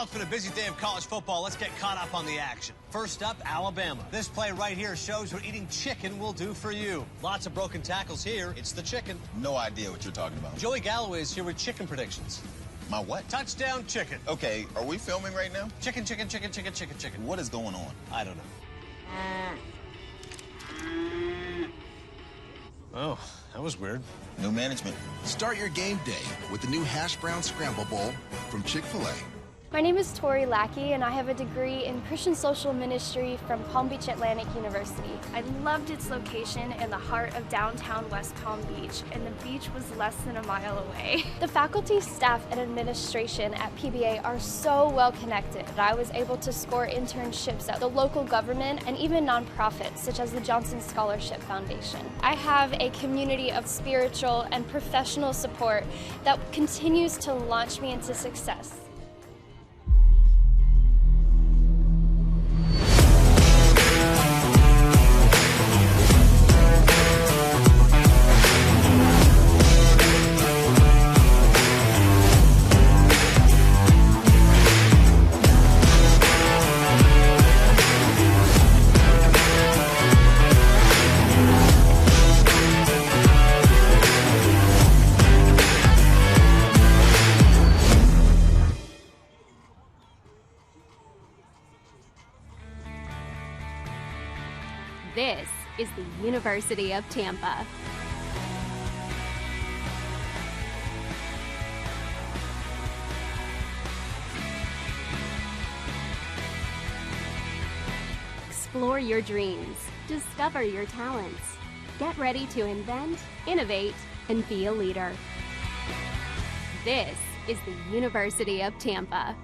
Well, it's been a busy day of college football. Let's get caught up on the action. First up, Alabama. This play right here shows what eating chicken will do for you. Lots of broken tackles here. It's the chicken. No idea what you're talking about. Joey Galloway is here with chicken predictions. My what? Touchdown chicken. Okay, are we filming right now? Chicken, chicken, chicken, chicken, chicken, chicken. What is going on? I don't know. Oh, that was weird. New management. Start your game day with the new Hash Brown Scramble Bowl from Chick-fil-A. My name is Tori Lackey, and I have a degree in Christian Social Ministry from Palm Beach Atlantic University. I loved its location in the heart of downtown West Palm Beach, and the beach was less than a mile away. The faculty, staff, and administration at PBA are so well connected. I was able to score internships at the local government and even nonprofits, such as the Johnson Scholarship Foundation. I have a community of spiritual and professional support that continues to launch me into success. This is the University of Tampa. Explore your dreams. Discover your talents. Get ready to invent, innovate, and be a leader. This is the University of Tampa.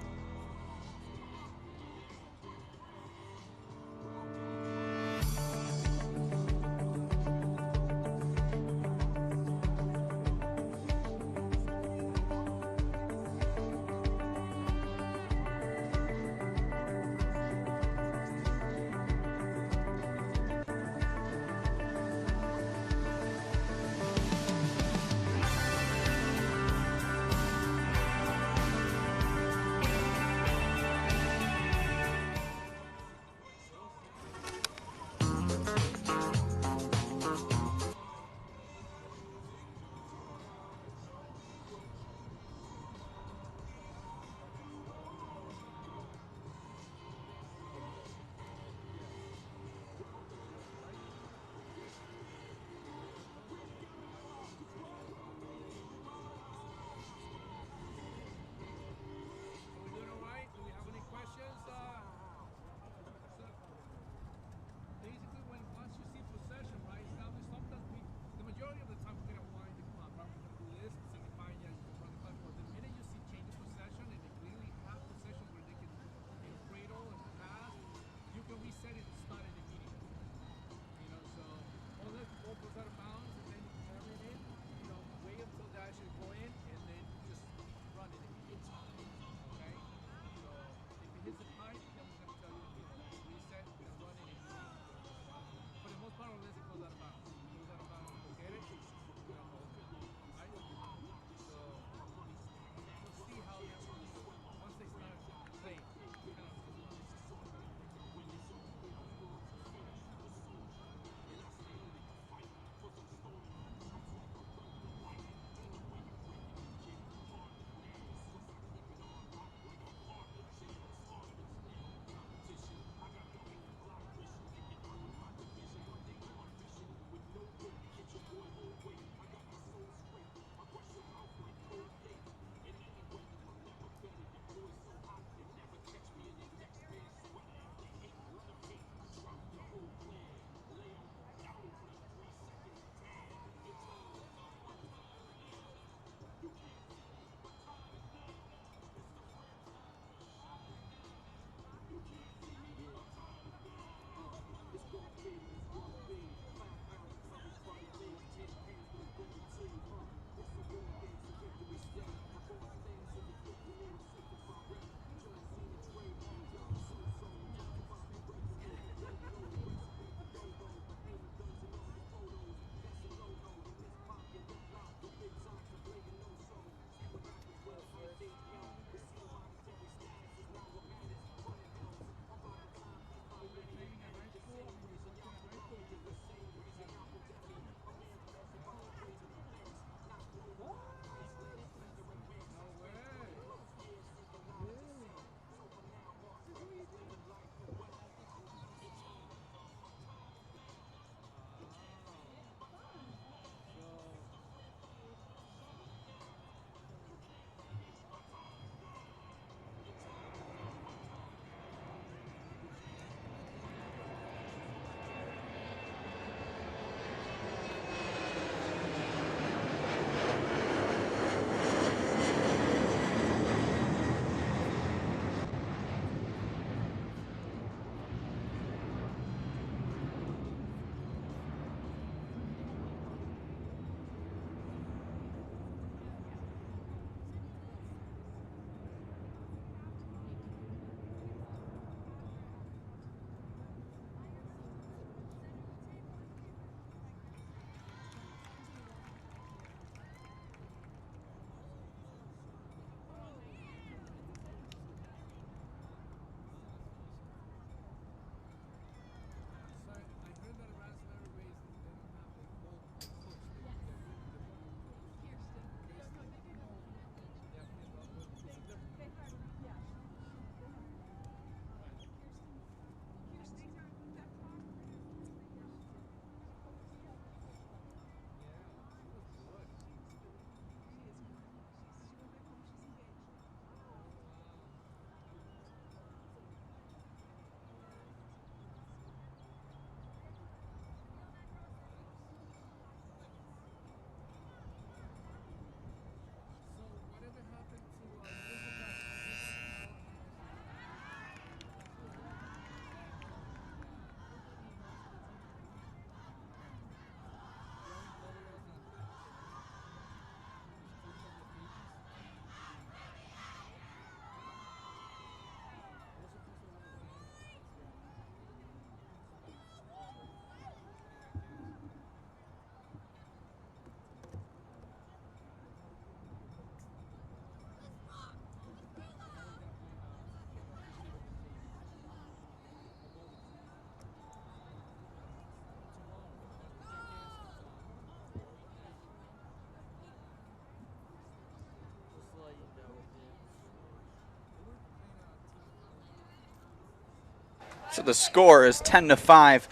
So the score is 10-5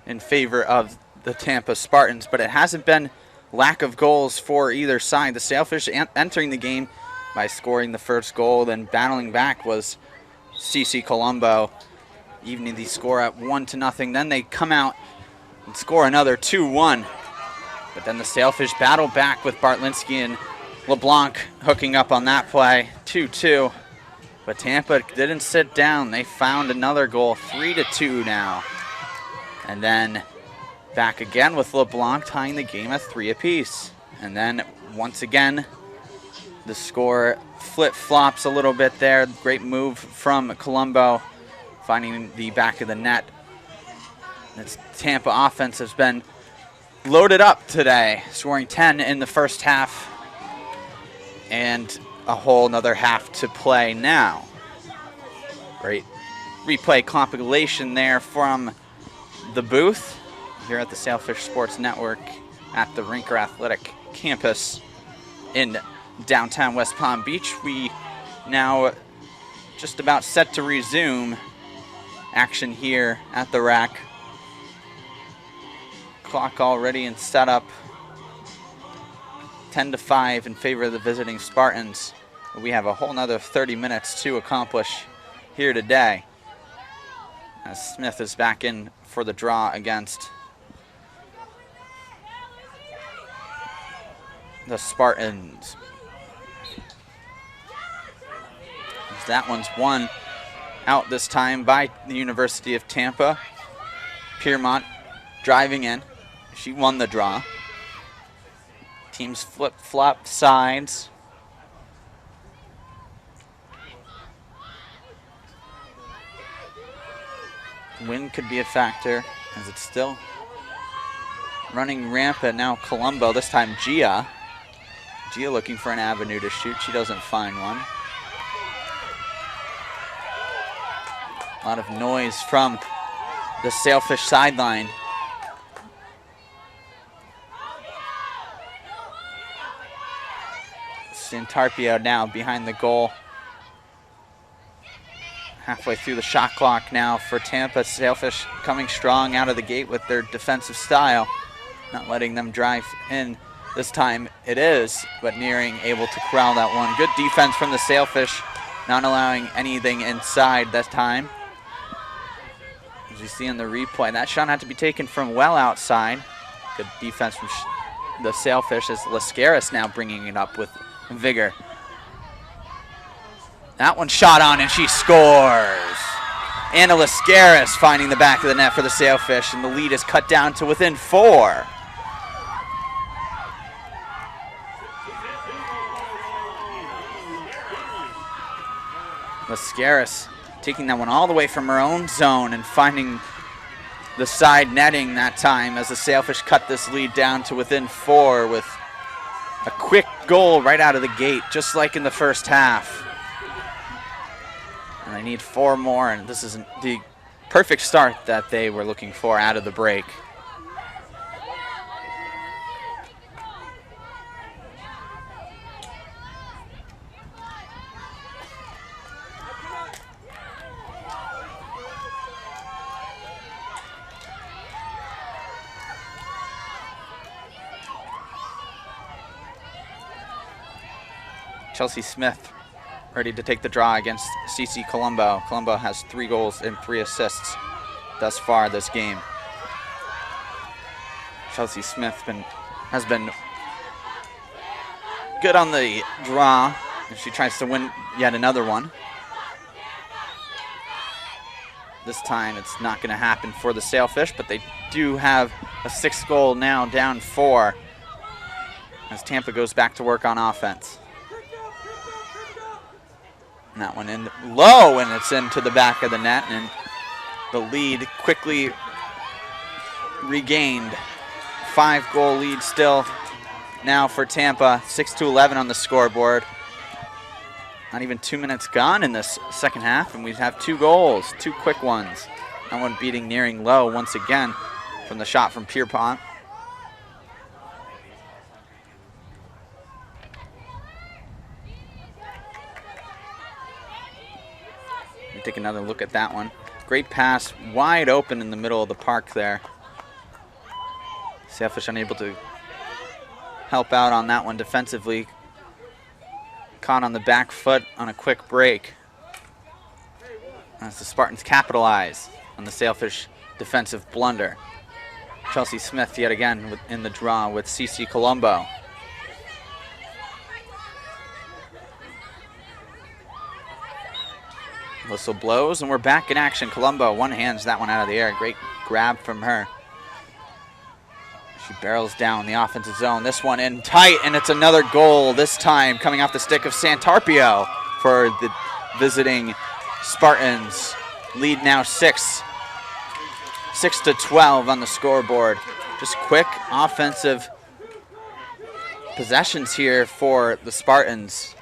in favor of the Tampa Spartans, but it hasn't been lack of goals for either side. The Sailfish entering the game by scoring the first goal, then battling back was CC Colombo, evening the score at 1-0. Then they come out and score another 2-1. But then the Sailfish battle back with Bartlinski and LeBlanc hooking up on that play, 2-2. But Tampa didn't sit down. They found another goal, 3-2 now. And then back again with LeBlanc tying the game at 3 apiece. And then once again, the score flip-flops a little bit there. Great move from Colombo, finding the back of the net. This Tampa offense has been loaded up today, scoring 10 in the first half and a whole another half to play now. Great replay compilation there from the booth here at the Sailfish Sports Network at the Rinker Athletic Campus in downtown West Palm Beach. We now just about set to resume action here at the rack. Clock already and set up. 10-5 in favor of the visiting Spartans. We have a whole nother 30 minutes to accomplish here today, as Smith is back in for the draw against the Spartans. As that one's won out this time by the University of Tampa. Piermont driving in. She won the draw. Teams flip-flop sides. Wind could be a factor, as it's still running rampant now. Colombo, this time Gia. Gia looking for an avenue to shoot. She doesn't find one. A lot of noise from the Sailfish sideline. Santarpio now behind the goal. Halfway through the shot clock now for Tampa. Sailfish coming strong out of the gate with their defensive style. Not letting them drive in this time. It is, but Nearing able to corral that one. Good defense from the Sailfish, not allowing anything inside that time. As you see in the replay, that shot had to be taken from well outside. Good defense from the Sailfish, as Lascaris now bringing it up with vigor. That one shot on and she scores. Anna Lascaris finding the back of the net for the Sailfish, and the lead is cut down to within 4. Lascaris taking that one all the way from her own zone and finding the side netting that time, as the Sailfish cut this lead down to within 4 with a quick goal right out of the gate, just like in the first half. And they need 4 more, and this is the perfect start that they were looking for out of the break. Chelsea Smith ready to take the draw against CC Colombo. Colombo has 3 goals and 3 assists thus far this game. Chelsea Smith has been good on the draw, and she tries to win yet another one. This time it's not going to happen for the Sailfish, but they do have a 6th goal now, down 4, as Tampa goes back to work on offense. And that one in low, and it's into the back of the net, and the lead quickly regained. 5-goal lead still now for Tampa, 6-11 on the scoreboard. Not even 2 minutes gone in this second half, and we have 2 goals, 2 quick ones. That one beating Nearing low once again from the shot from Pierpont. Take another look at that one. Great pass, wide open in the middle of the park there. Sailfish unable to help out on that one defensively. Caught on the back foot on a quick break. As the Spartans capitalize on the Sailfish defensive blunder. Chelsea Smith yet again in the draw with CC Colombo. Whistle blows and we're back in action. Colombo one-hands that one out of the air. Great grab from her. She barrels down the offensive zone. This one in tight, and it's another goal, this time coming off the stick of Santarpio for the visiting Spartans. Lead now 6-12 on the scoreboard. Just quick offensive possessions here for the Spartans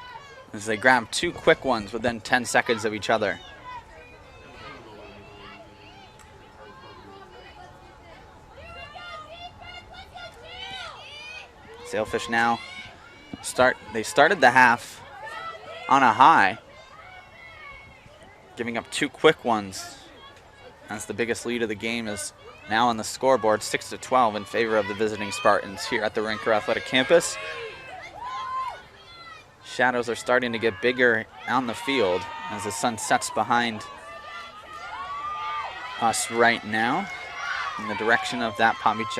as they grab two quick ones within 10 seconds of each other. Sailfish now they started the half on a high, giving up two quick ones. That's the biggest lead of the game is now on the scoreboard, 6-12 in favor of the visiting Spartans here at the Rinker Athletic Campus. Shadows are starting to get bigger on the field as the sun sets behind us right now in the direction of that Palm Beach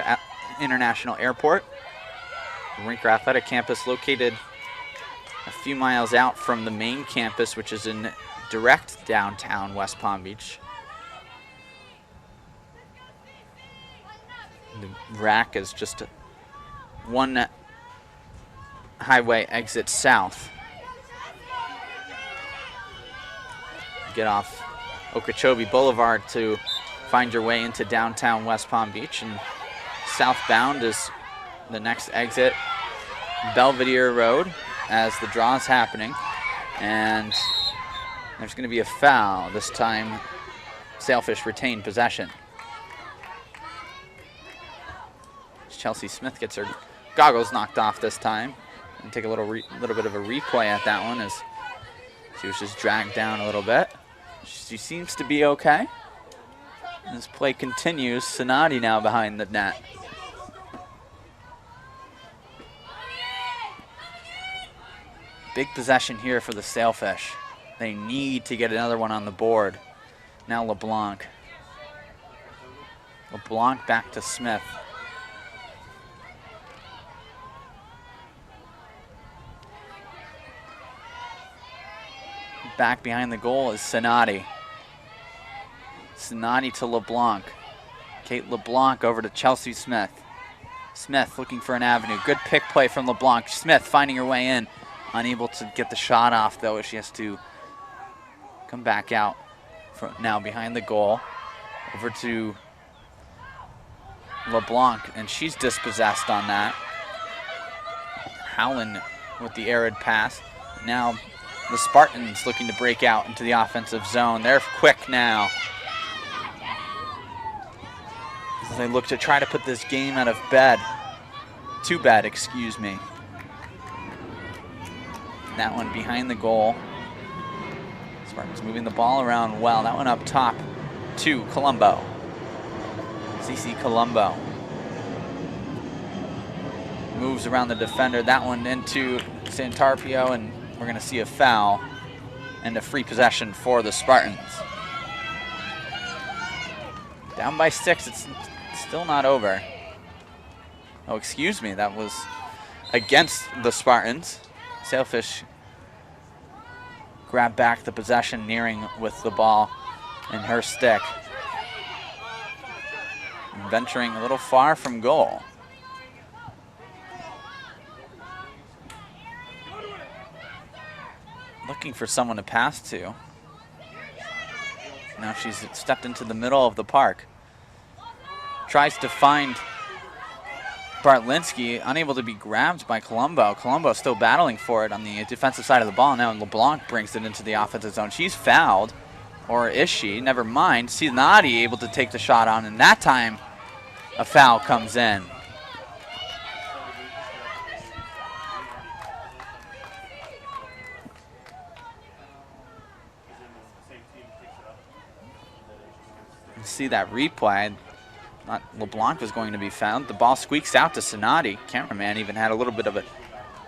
International Airport. The Rinker Athletic Campus located a few miles out from the main campus, which is in direct downtown West Palm Beach. The rack is just one highway exit south. Get off Okeechobee Boulevard to find your way into downtown West Palm Beach, and southbound is the next exit, Belvedere Road, as the draw is happening. And there's going to be a foul. This time, Sailfish retain possession. Chelsea Smith gets her goggles knocked off this time. And take a little bit of a replay at that one as she was just dragged down a little bit. She seems to be okay. This play continues. Sonati now behind the net. Big possession here for the Sailfish. They need to get another one on the board. Now LeBlanc. LeBlanc back to Smith. Back behind the goal is Sonati. Sonati to LeBlanc. Kate LeBlanc over to Chelsea Smith. Smith looking for an avenue. Good pick play from LeBlanc. Smith finding her way in. Unable to get the shot off, though, as she has to come back out now behind the goal. Over to LeBlanc, and she's dispossessed on that. Howland with the arid pass. Now the Spartans looking to break out into the offensive zone. They're quick now as they look to try to put this game out of bed. To bed, excuse me. That one behind the goal. Spartans moving the ball around well. That one up top to Colombo. CC Colombo moves around the defender. That one into Santarpio, and we're going to see a foul and a free possession for the Spartans. Down by 6, it's still not over. Oh, excuse me, that was against the Spartans. Sailfish grab back the possession, nearing with the ball in her stick. Venturing a little far from goal. Looking for someone to pass to. Now she's stepped into the middle of the park. Tries to find Bartlinski, unable to be grabbed by Colombo. Colombo still battling for it on the defensive side of the ball. Now LeBlanc brings it into the offensive zone. She's fouled, or is she? Never mind. Sinati able to take the shot on, and that time a foul comes in. see that replay. Thought LeBlanc was going to be fouled. The ball squeaks out to Sonati. Cameraman even had a little bit of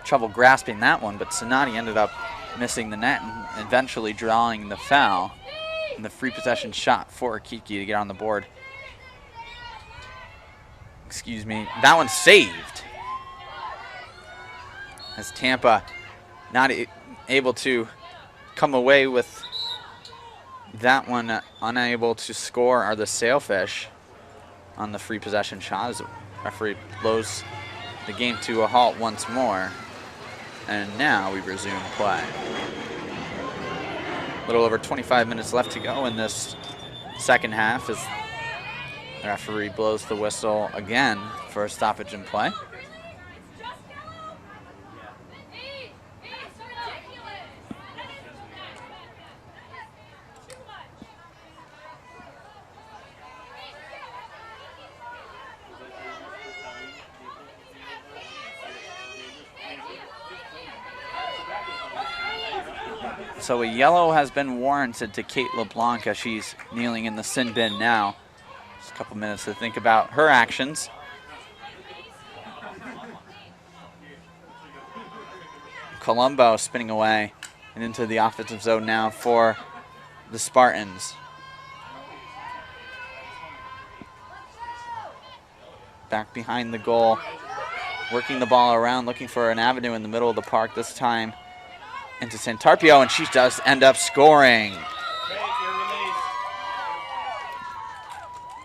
trouble grasping that one, but Sonati ended up missing the net and eventually drawing the foul. And the free possession shot for Kiki to get on the board. Excuse me. That one's saved. As Tampa not able to come away with that one, unable to score are the Sailfish on the free possession shot as the referee blows the game to a halt once more. And now we resume play. A little over 25 minutes left to go in this second half as the referee blows the whistle again for a stoppage in play. So a yellow has been warranted to Kate LeBlanc as she's kneeling in the sin bin now. Just a couple minutes to think about her actions. Colombo spinning away and into the offensive zone now for the Spartans. Back behind the goal, working the ball around, looking for an avenue in the middle of the park this time. Into Santarpio, and she does end up scoring.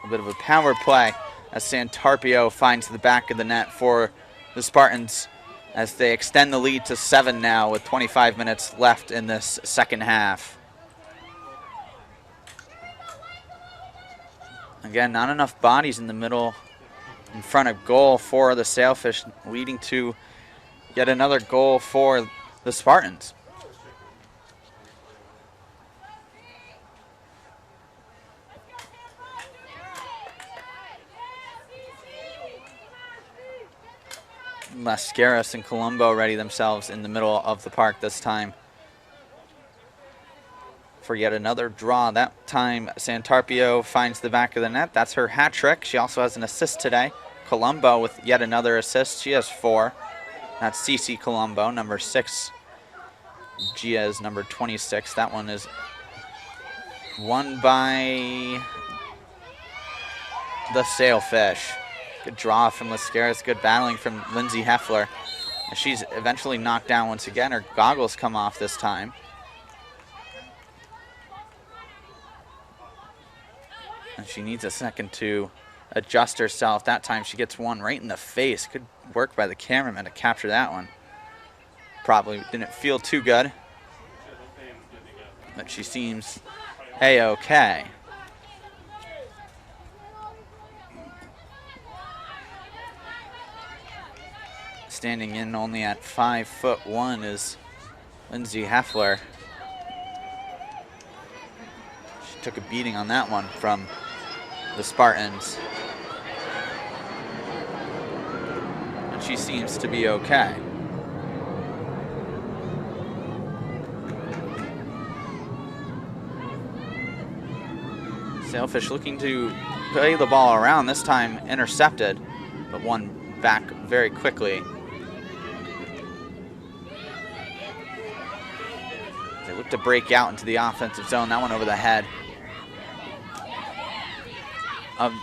A bit of a power play as Santarpio finds the back of the net for the Spartans as they extend the lead to 7 now with 25 minutes left in this second half. Again, not enough bodies in the middle in front of goal for the Sailfish, leading to yet another goal for the Spartans. Lascaris and Colombo ready themselves in the middle of the park this time for yet another draw. That time Santarpio finds the back of the net. That's her hat trick. She also has an assist today. Colombo with yet another assist. She has 4. That's Cece Colombo, number 6. Gia is number 26. That one is won by the Sailfish. Good draw from Lascaris, good battling from Lindsay Heffler. And she's eventually knocked down once again. Her goggles come off this time. And she needs a second to adjust herself. That time she gets one right in the face. Good work by the cameraman to capture that one. Probably didn't feel too good, but she seems A-okay. Standing in only at 5'1" is Lindsay Heffler. She took a beating on that one from the Spartans. And she seems to be okay. Sailfish looking to play the ball around, this time intercepted, but won back very quickly. They look to break out into the offensive zone. That one over the head of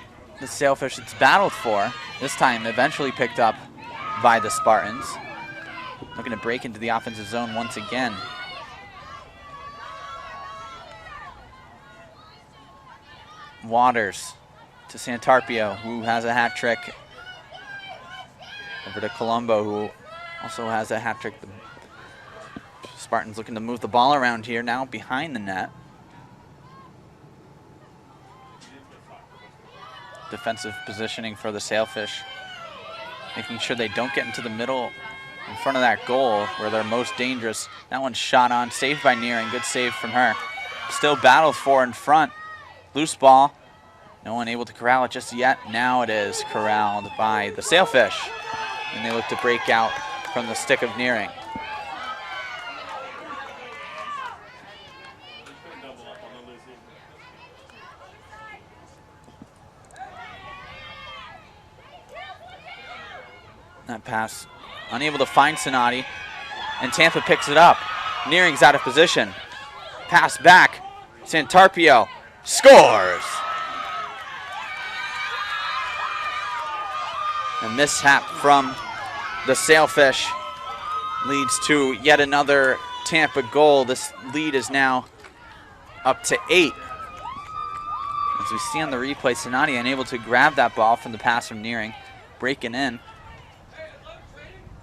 the Sailfish it's battled for. This time eventually picked up by the Spartans. Looking to break into the offensive zone once again. Waters to Santarpio, who has a hat trick. Over to Colombo, who also has a hat trick. The Spartans looking to move the ball around here now behind the net. Defensive positioning for the Sailfish, making sure they don't get into the middle in front of that goal where they're most dangerous. That one's shot on, saved by Nearing. Good save from her. Still battled for in front. Loose ball. No one able to corral it just yet. Now it is corralled by the Sailfish. And they look to break out from the stick of Nearing. That pass unable to find Sonati, and Tampa picks it up. Nearing's out of position. Pass back. Santarpio scores. A mishap from the Sailfish leads to yet another Tampa goal. This lead is now up to 8. As we see on the replay, Sonati unable to grab that ball from the pass from Nearing, breaking in.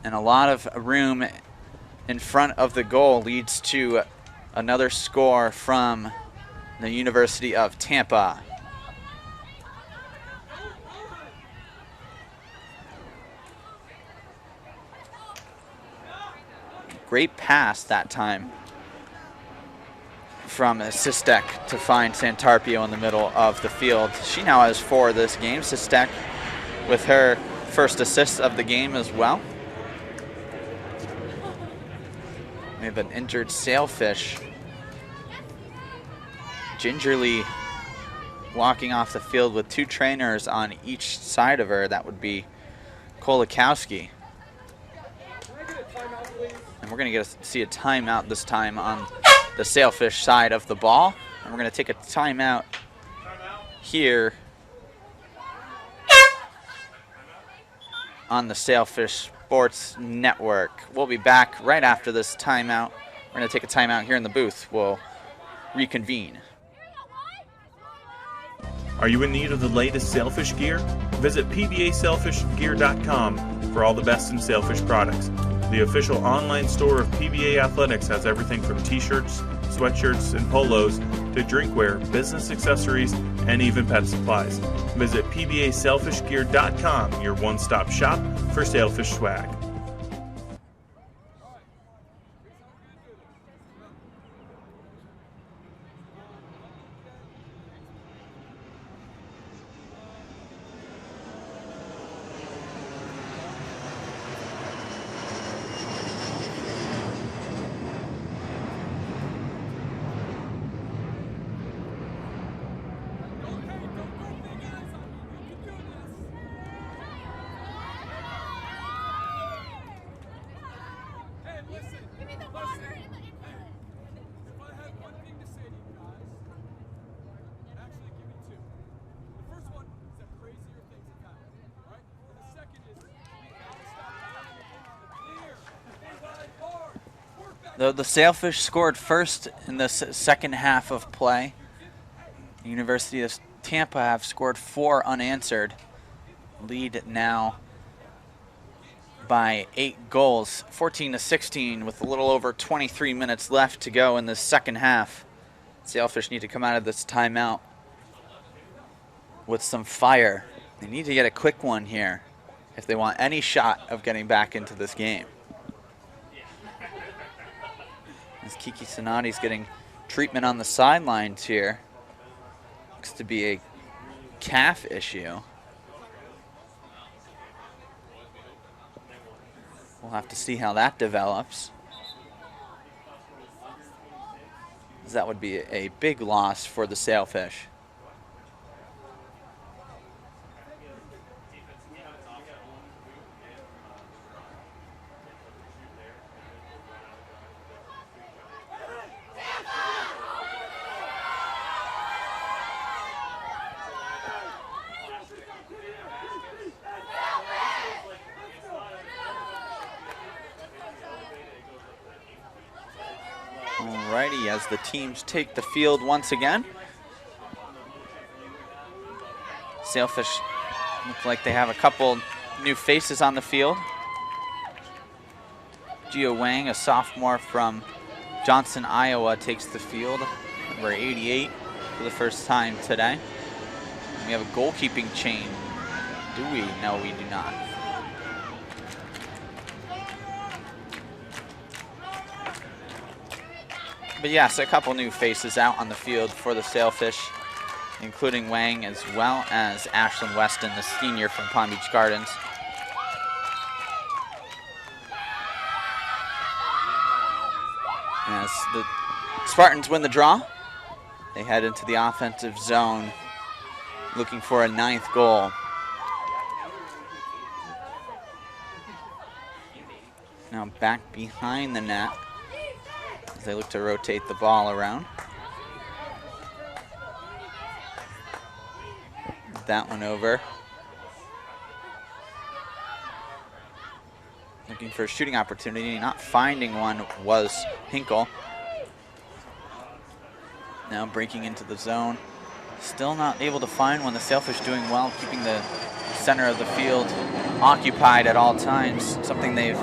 And a lot of room in front of the goal leads to another score from the University of Tampa. Great pass that time from Sistek to find Santarpio in the middle of the field. She now has 4 this game. Sistek with her first assist of the game as well. We have an injured Sailfish gingerly walking off the field with 2 trainers on each side of her. That would be Kolakowski. And we're going to see a timeout this time on the Sailfish side of the ball. And we're going to take a timeout here on the Sailfish Sports Network. We'll be back right after this timeout. We're going to take a timeout here in the booth. We'll reconvene. Are you in need of the latest Sailfish gear? Visit pbasailfishgear.com for all the best in Sailfish products. The official online store of PBA Athletics has everything from t-shirts, sweatshirts, and polos to drinkware, business accessories, and even pet supplies. Visit pbasailfishgear.com, your one-stop shop for Sailfish swag. Though the Sailfish scored first in the second half of play, the University of Tampa have scored 4 unanswered. Lead now by 8 goals, 14-16, with a little over 23 minutes left to go in the second half. Sailfish need to come out of this timeout with some fire. They need to get a quick one here if they want any shot of getting back into this game. As Kiki Sonati's getting treatment on the sidelines here. Looks to be a calf issue. We'll have to see how that develops. That would be a big loss for the Sailfish. Alrighty, as the teams take the field once again. Sailfish look like they have a couple new faces on the field. Gio Wang, a sophomore from Johnson, Iowa, takes the field, number 88, for the first time today. We have a goalkeeping chain. Do we? No, we do not. But yes, a couple new faces out on the field for the Sailfish, including Wang as well as Ashlyn Weston, the senior from Palm Beach Gardens. As the Spartans win the draw, they head into the offensive zone looking for a 9th goal. Now back behind the net as they look to rotate the ball around. That one over. Looking for a shooting opportunity, not finding one was Hinkle. Now breaking into the zone. Still not able to find one. The Sailfish doing well, keeping the center of the field occupied at all times, something they've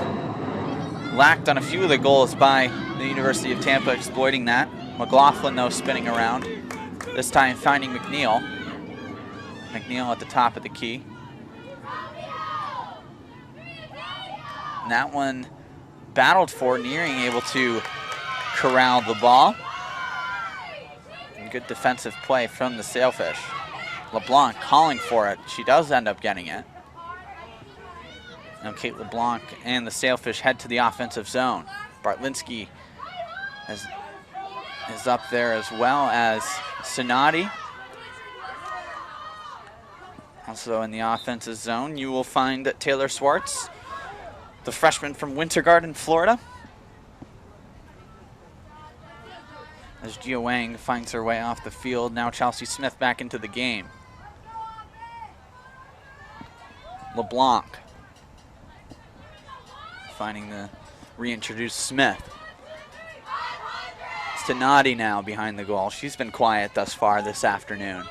lacked on a few of the goals by the University of Tampa, exploiting that. McLaughlin, though, spinning around, this time finding McNeil. McNeil at the top of the key. And that one battled for, nearing able to corral the ball. And good defensive play from the Sailfish. LeBlanc calling for it. She does end up getting it. Now Kate LeBlanc and the Sailfish head to the offensive zone. Bartlinski is up there, as well as Sonati. Also in the offensive zone, you will find Taylor Swartz, the freshman from Winter Garden, Florida. As Gia Wang finds her way off the field, now Chelsea Smith back into the game. LeBlanc finding the reintroduced Smith. Sonati now behind the goal. She's been quiet thus far this afternoon.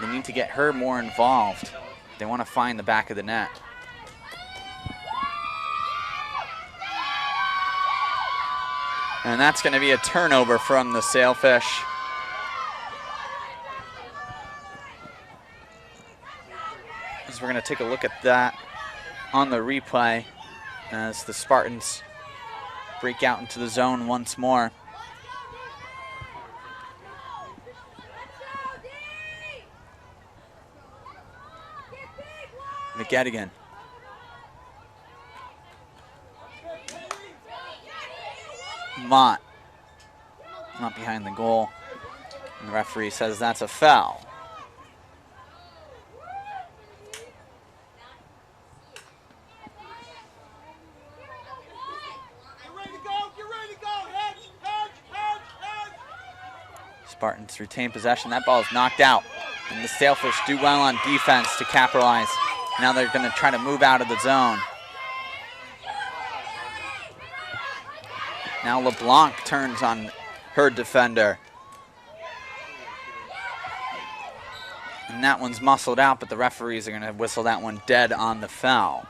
They need to get her more involved. They want to find the back of the net. And that's going to be a turnover from the Sailfish. As we're going to take a look at that on the replay as the Spartans break out into the zone once more. McGettigan. Mott. Not behind the goal. And the referee says that's a foul. Spartans retain possession. That ball is knocked out. And the Sailfish do well on defense to capitalize. Now they're going to try to move out of the zone. Now LeBlanc turns on her defender. And that one's muscled out, but the referees are going to whistle that one dead on the foul.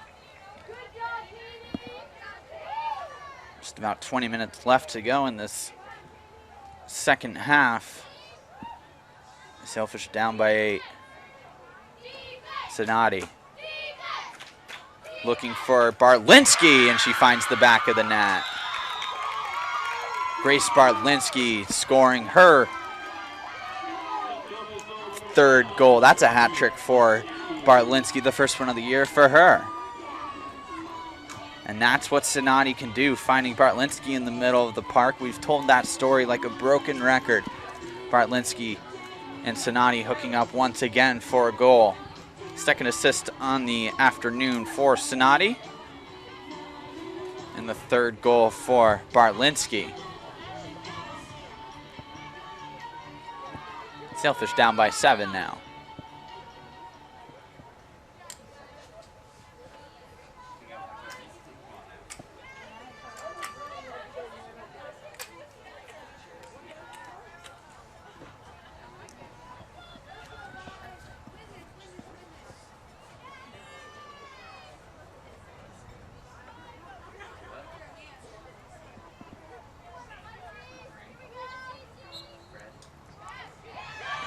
Just about 20 minutes left to go in this second half. The Sailfish down by 8. Sonati looking for Bartlinski, and she finds the back of the net. Grace Bartlinski scoring her third goal. That's a hat trick for Bartlinski, the first one of the year for her. And that's what Sonati can do, finding Bartlinski in the middle of the park. We've told that story like a broken record. Bartlinski and Sonati hooking up once again for a goal. Second assist on the afternoon for Sonati. And the third goal for Bartlinski. Sailfish down by 7 now.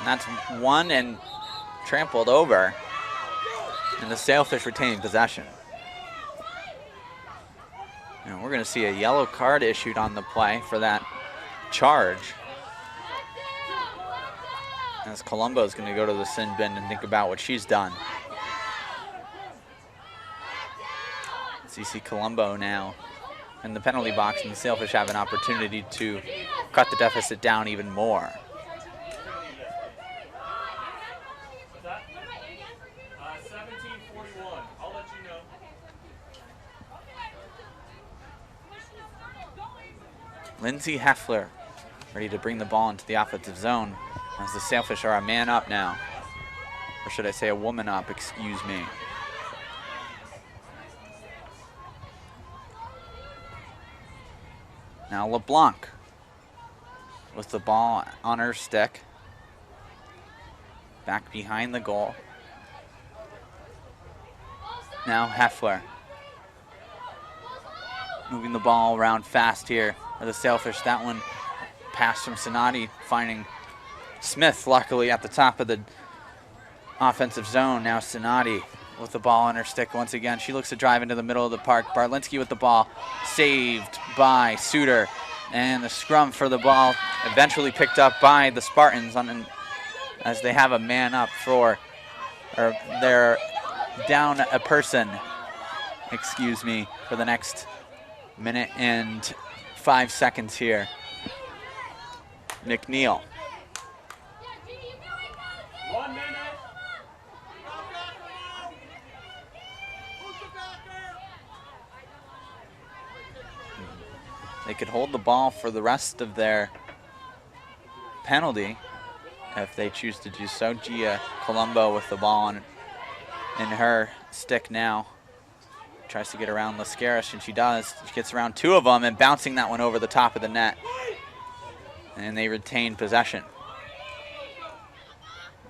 And that's won and trampled over. And the Sailfish retain possession. And we're going to see a yellow card issued on the play for that charge. As Colombo is going to go to the sin bin and think about what she's done. CC Colombo now in the penalty box, and the Sailfish have an opportunity to cut the deficit down even more. Lindsay Heffler ready to bring the ball into the offensive zone as the Sailfish are a man up now. Or should I say a woman up, excuse me. Now LeBlanc with the ball on her stick. Back behind the goal. Now Heffler. Moving the ball around fast here for the Sailfish. That one pass from Sonati, finding Smith luckily at the top of the offensive zone. Now Sonati with the ball on her stick once again. She looks to drive into the middle of the park. Bartlinski with the ball, saved by Suter. And the scrum for the ball eventually picked up by the Spartans as they have a man up for, or they're down a person, excuse me, for the next minute and 5 seconds here. McNeil. 1 minute. They could hold the ball for the rest of their penalty if they choose to do so. Gia Colombo with the ball in her stick now. Tries to get around Lascaris, and she does. She gets around 2 of them and bouncing that one over the top of the net. And they retain possession.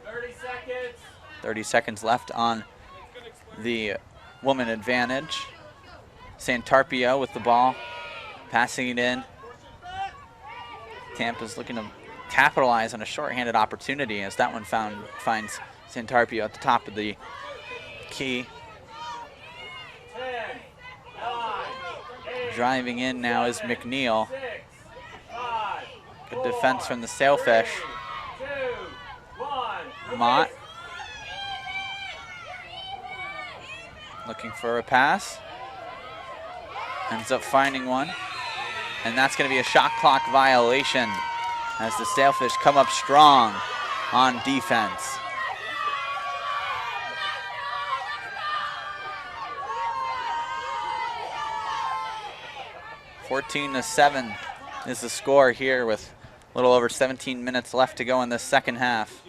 30 seconds. 30 seconds left on the woman advantage. Santarpio with the ball, passing it in. Tampa's looking to capitalize on a shorthanded opportunity as that one finds Santarpio at the top of the key. 10, 9, 8, Driving in now is McNeil. 6, 5, Good defense from the Sailfish. 2, 1. Mott looking for a pass. Ends up finding one. And that's going to be a shot clock violation as the Sailfish come up strong on defense. (14-7) is the score here with a little over 17 minutes left to go in the second half.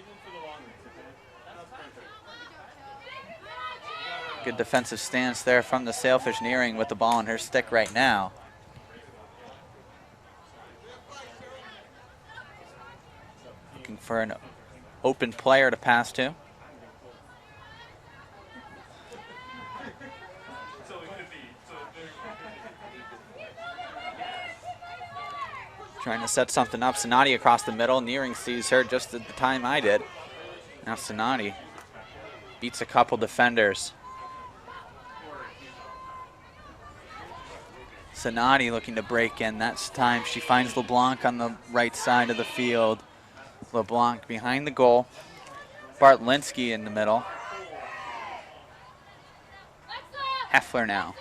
Good defensive stance there from the Sailfish, Nearing with the ball in her stick right now. Looking for an open player to pass to. Trying to set something up. Sonati across the middle. Nearing sees her just at the time I did. Now Sonati beats a couple defenders. Sonati looking to break in. That's time she finds LeBlanc on the right side of the field. LeBlanc behind the goal. Bartlinski in the middle. Heffler now.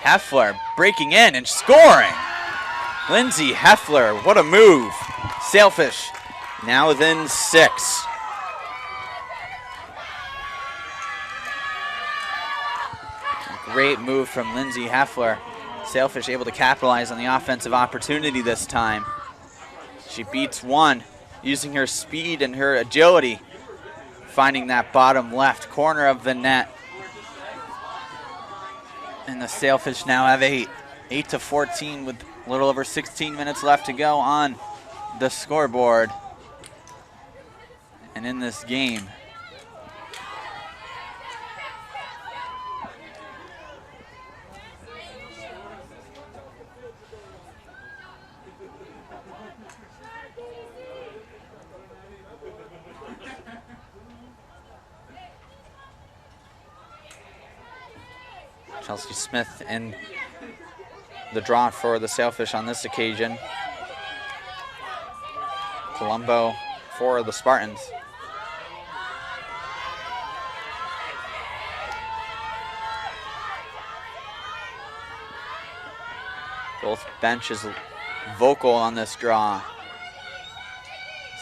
Heffler breaking in and scoring. Lindsay Heffler, what a move. Sailfish now within 6. Great move from Lindsay Heffler. Sailfish able to capitalize on the offensive opportunity this time. She beats one using her speed and her agility, finding that bottom left corner of the net. And the Sailfish now have 8-14 with a little over 16 minutes left to go on the scoreboard. And in this game, Chelsea Smith in the draw for the Sailfish on this occasion. Colombo for the Spartans. Both benches vocal on this draw.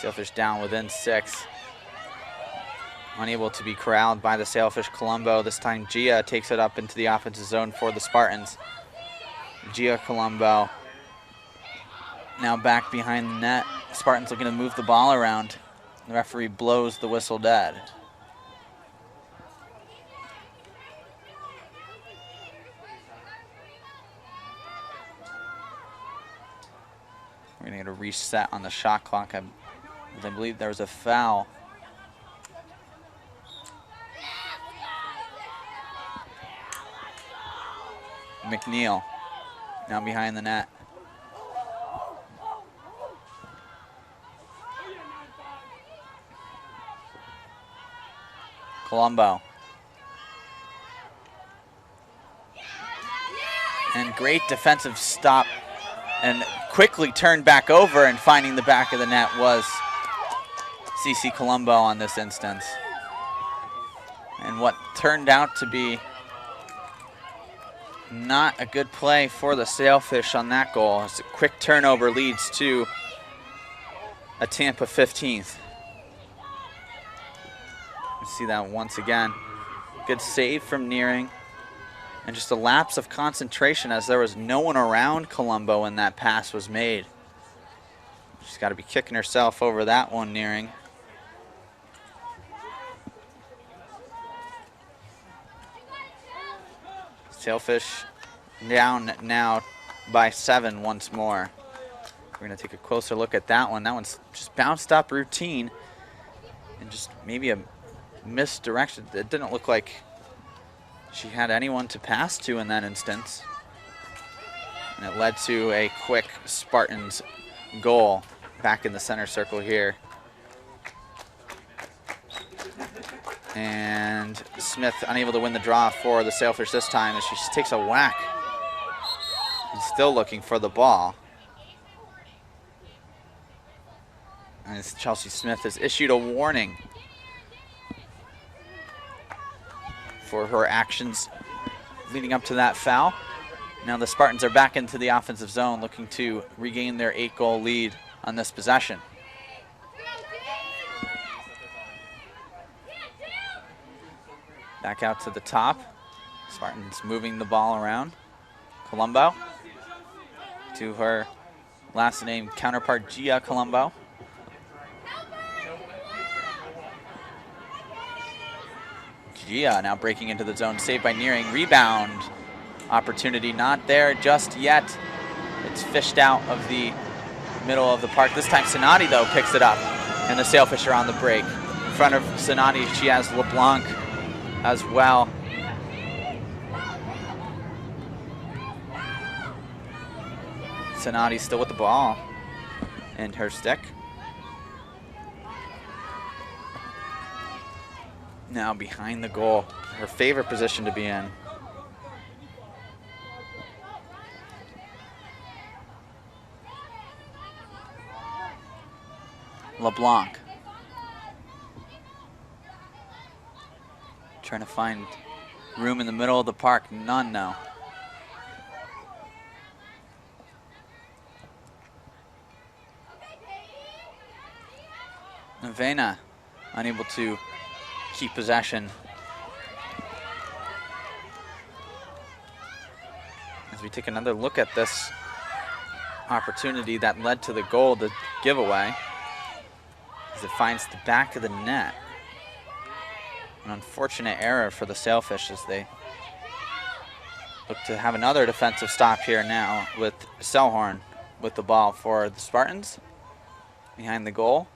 Sailfish down within 6. unable to be corralled by the Sailfish Colombo. This time Gia takes it up into the offensive zone for the Spartans. Gia Colombo now back behind the net. Spartans looking to move the ball around. The referee blows the whistle dead. We're going to get a reset on the shot clock. I believe there was a foul. McNeil now behind the net. Colombo. And great defensive stop, and quickly turned back over, and finding the back of the net was CC Colombo on this instance. And what turned out to be not a good play for the Sailfish on that goal, as a quick turnover leads to a Tampa 15th. See that once again. Good save from Nearing, and just a lapse of concentration as there was no one around Colombo when that pass was made. She's got to be kicking herself over that one, Nearing. Sailfish down now by 7 once more. We're going to take a closer look at that one. That one's just bounced up routine, and just maybe a misdirection. It didn't look like she had anyone to pass to in that instance. And it led to a quick Spartans goal back in the center circle here. And Smith unable to win the draw for the Sailfish this time as she takes a whack and still looking for the ball. And Chelsea Smith has issued a warning for her actions leading up to that foul. Now the Spartans are back into the offensive zone, looking to regain their 8-goal lead on this possession. Back out to the top. Spartans moving the ball around. Colombo to her last name counterpart, Gia Colombo. Gia now breaking into the zone, saved by Nearing. Rebound opportunity not there just yet. It's fished out of the middle of the park. This time Sonati though picks it up, and the Sailfish are on the break. In front of Sonati she has LeBlanc as well. Sonati still with the ball and her stick. Now behind the goal, her favorite position to be in. LeBlanc trying to find room in the middle of the park. None now. Avena unable to keep possession. As we take another look at this opportunity that led to the goal, the giveaway, as it finds the back of the net. An unfortunate error for the Sailfish as they look to have another defensive stop here now with Selhorn with the ball for the Spartans behind the goal.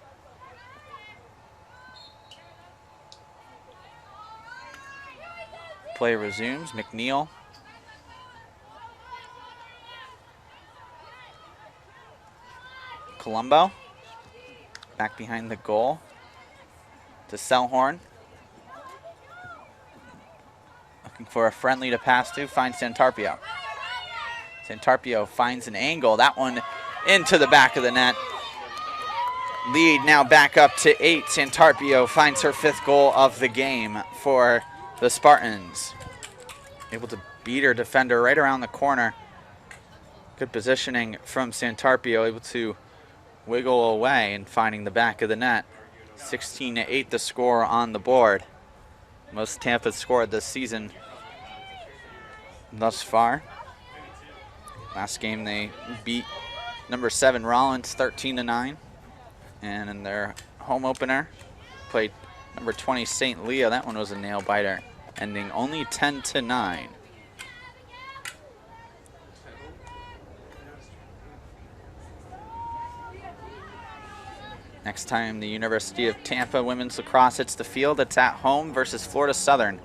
Play resumes. McNeil. Colombo. Back behind the goal to Selhorn. Looking for a friendly to pass to. Finds Santarpio. Santarpio finds an angle. That one into the back of the net. Lead now back up to 8. Santarpio finds her 5th goal of the game for the Spartans. Able to beat her defender right around the corner. Good positioning from Santarpio, able to wiggle away and finding the back of the net. 16-8 the score on the board. Most Tampa scored this season thus far. Last game they beat number 7 Rollins 13-9. And in their home opener, played number 20 St. Leo. That one was a nail biter, ending only 10-9. Next time the University of Tampa women's lacrosse hits the field, it's at home versus Florida Southern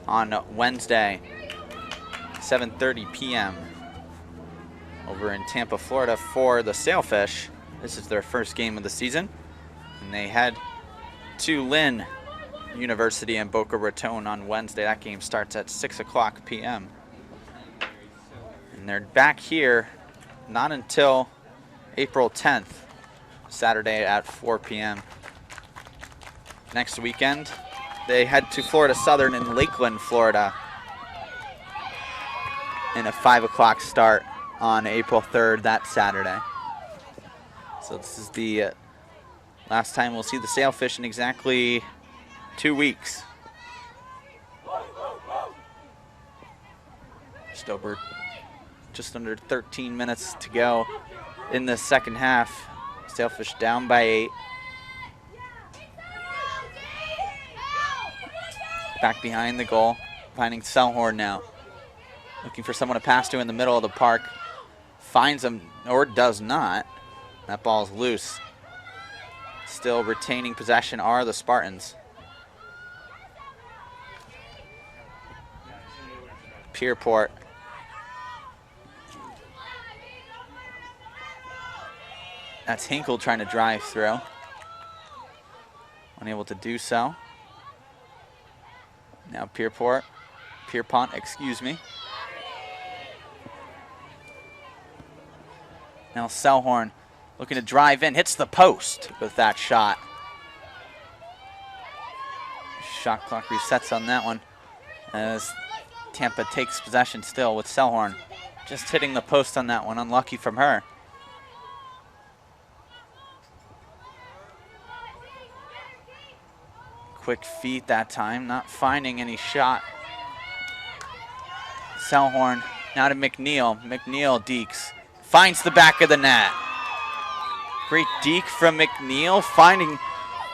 on Wednesday, 7:30 p.m. over in Tampa, Florida for the Sailfish. This is their first game of the season, and they head to Lynn University in Boca Raton on Wednesday. That game starts at 6 o'clock p.m. And they're back here not until April 10th. Saturday at 4 p.m. Next weekend, they head to Florida Southern in Lakeland, Florida, in a 5 o'clock start on April 3rd, that Saturday. So this is the last time we'll see the Sailfish in exactly 2 weeks. Just under 13 minutes to go in the second half. Sailfish down by 8. Back behind the goal, finding Selhorn now. Looking for someone to pass to in the middle of the park. Finds him, or does not. That ball's loose. Still retaining possession are the Spartans. Pierport. That's Hinkle trying to drive through. Unable to do so. Now Pierpont, excuse me. Now Selhorn looking to drive in, hits the post with that shot. Shot clock resets on that one as Tampa takes possession still with Selhorn. Just hitting the post on that one, unlucky from her. Quick feet that time, not finding any shot. Selhorn now to McNeil. McNeil dekes, finds the back of the net. Great deke from McNeil, finding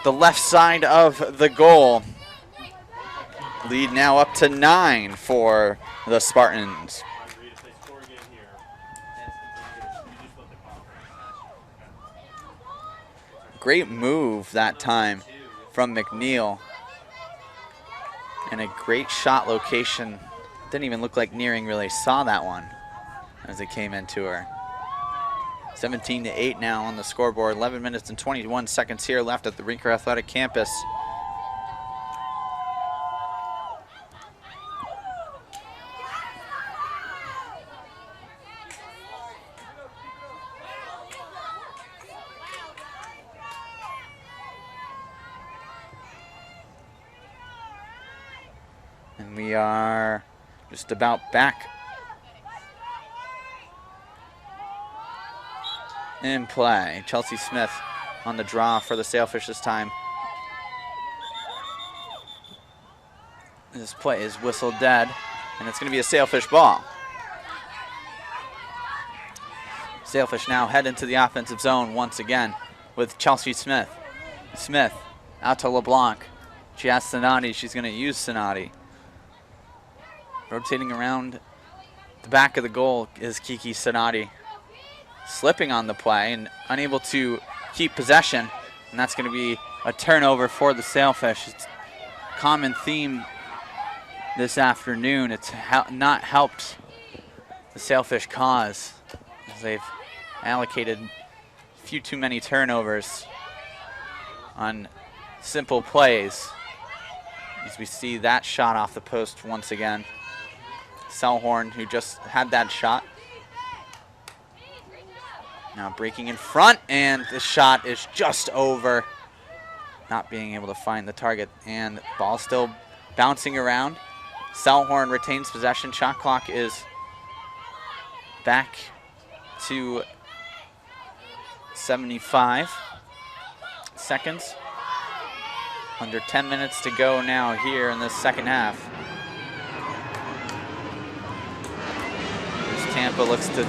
the left side of the goal. Lead now up to 9 for the Spartans. Great move that time from McNeil. And a great shot location. Didn't even look like Nearing really saw that one as it came into her. 17-8 now on the scoreboard. 11 minutes and 21 seconds here left at the Rinker Athletic Campus. And we are just about back in play. Chelsea Smith on the draw for the Sailfish this time. This play is whistled dead, and it's going to be a Sailfish ball. Sailfish now head into the offensive zone once again with Chelsea Smith. Smith out to LeBlanc. She has Sonati. She's going to use Sonati. Rotating around the back of the goal is Kiki Sonati. Slipping on the play and unable to keep possession. And that's going to be a turnover for the Sailfish. It's a common theme this afternoon. It's not helped the Sailfish cause as they've allocated a few too many turnovers on simple plays. As we see that shot off the post once again. Selhorn, who just had that shot. Now breaking in front, and the shot is just over. Not being able to find the target, and ball still bouncing around. Selhorn retains possession. Shot clock is back to 75 seconds. Under 10 minutes to go now here in this second half. As Tampa looks to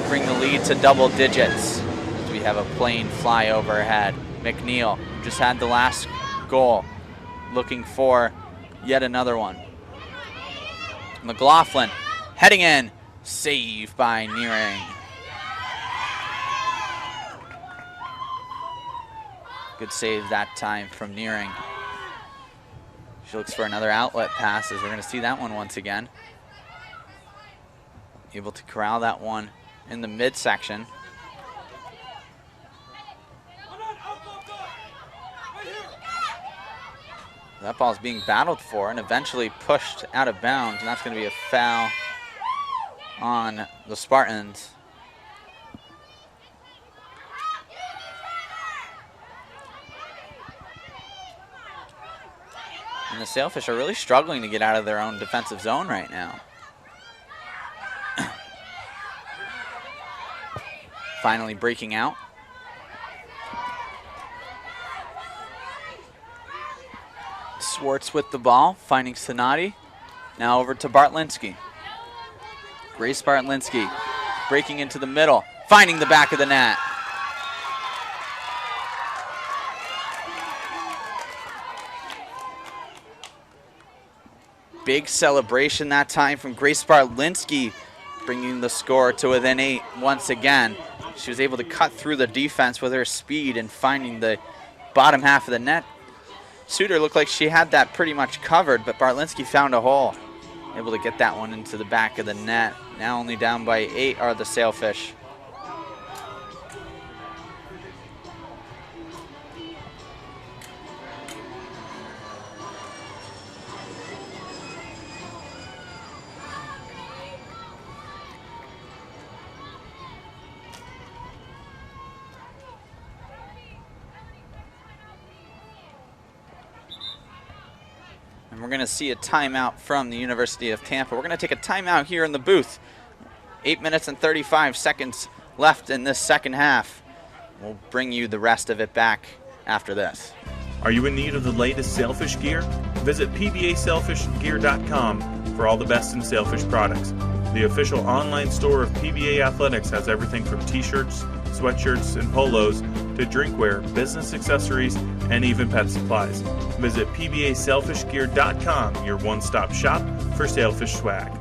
bring the lead to double digits. As we have a plane fly overhead. McNeil just had the last goal, looking for yet another one. McLaughlin heading in, save by Nearing. Good save that time from Nearing. She looks for another outlet pass, as we're going to see that one once again. Able to corral that one in the midsection. That ball is being battled for and eventually pushed out of bounds, and that's going to be a foul on the Spartans. And the Sailfish are really struggling to get out of their own defensive zone right now. Finally breaking out. Swartz with the ball, finding Sonati. Now over to Bartlinski. Grace Bartlinski breaking into the middle, finding the back of the net. Big celebration that time from Grace Bartlinski, bringing the score to within 8 once again. She was able to cut through the defense with her speed and finding the bottom half of the net. Suter looked like she had that pretty much covered, but Bartlinski found a hole. Able to get that one into the back of the net. Now only down by 8 are the Sailfish. And we're going to see a timeout from the University of Tampa. We're going to take a timeout here in the booth. 8 minutes and 35 seconds left in this second half. We'll bring you the rest of it back after this. Are you in need of the latest Sailfish gear? Visit pbasailfishgear.com for all the best in Sailfish products. The official online store of PBA Athletics has everything from t-shirts, sweatshirts, and polos to drinkware, business accessories, and even pet supplies. Visit pbasailfishgear.com, your one-stop shop for Sailfish swag.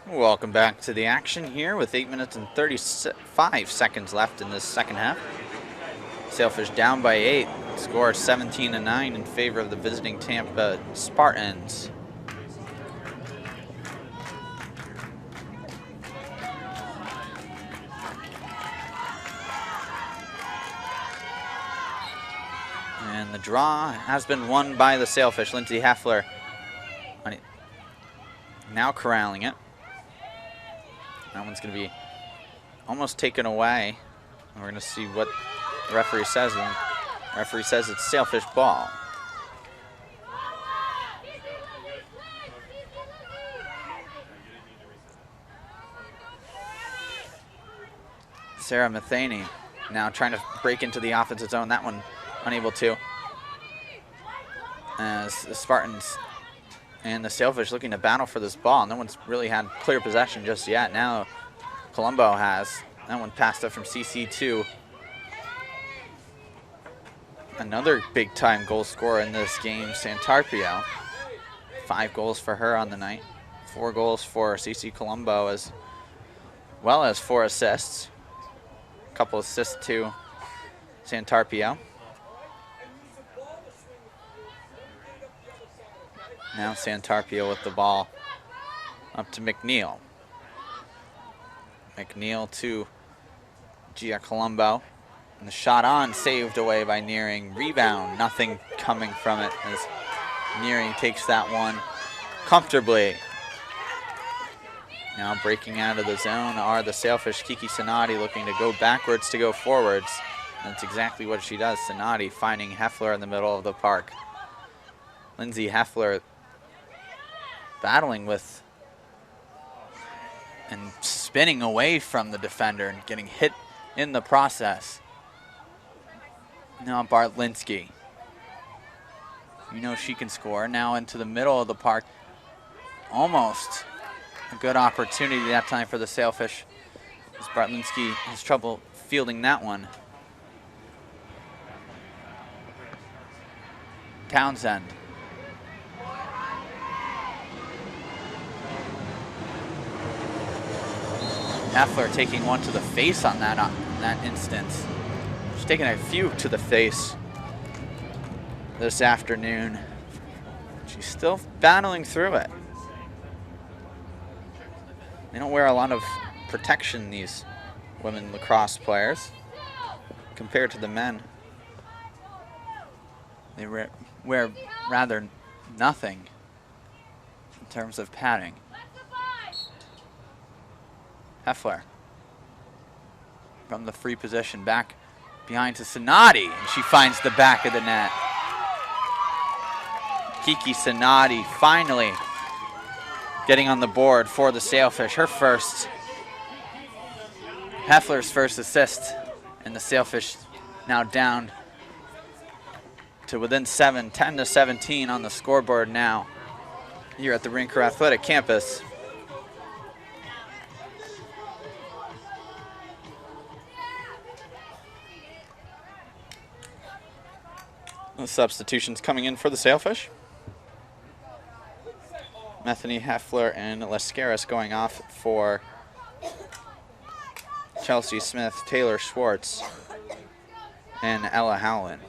Welcome back to the action here with 8 minutes and 35 seconds left in this second half. Sailfish down by 8, score 17-9 in favor of the visiting Tampa Spartans. And the draw has been won by the Sailfish. Lindsay Heffler now corralling it. That one's going to be almost taken away. We're going to see what the referee says. And the referee says it's Sailfish ball. Sarah Matheny now trying to break into the offensive zone. That one unable to. As the Spartans and the Sailfish looking to battle for this ball. No one's really had clear possession just yet. Now Colombo has. That one passed up from CC to another big-time goal scorer in this game, Santarpio. 5 goals for her on the night. 4 goals for CC Colombo as well as 4 assists. A couple assists to Santarpio. Now Santarpio with the ball up to McNeil. McNeil to Gia Colombo. And the shot on, saved away by Nearing. Rebound, nothing coming from it as Nearing takes that one comfortably. Now breaking out of the zone are the Sailfish. Kiki Sonati looking to go backwards to go forwards. That's exactly what she does. Sonati finding Heffler in the middle of the park. Lindsay Heffler battling with and spinning away from the defender and getting hit in the process. Now Bartlinski. You know she can score. Now into the middle of the park. Almost a good opportunity that time for the Sailfish. As Bartlinski has trouble fielding that one. Townsend. Heffler taking one to the face on that instance. She's taking a few to the face this afternoon. She's still battling through it. They don't wear a lot of protection, these women lacrosse players, compared to the men. They wear rather nothing in terms of padding. Heffler from the free position back behind to Sonati, and she finds the back of the net. Kiki Sonati finally getting on the board for the Sailfish. Her first, Heffler's first assist, and the Sailfish now down to within 7, 10-17 on the scoreboard now here at the Rinker Athletic Campus. The substitutions coming in for the Sailfish. Metheny, Heffler, and Lascaris going off for Chelsea Smith, Taylor Schwartz, and Ella Howland.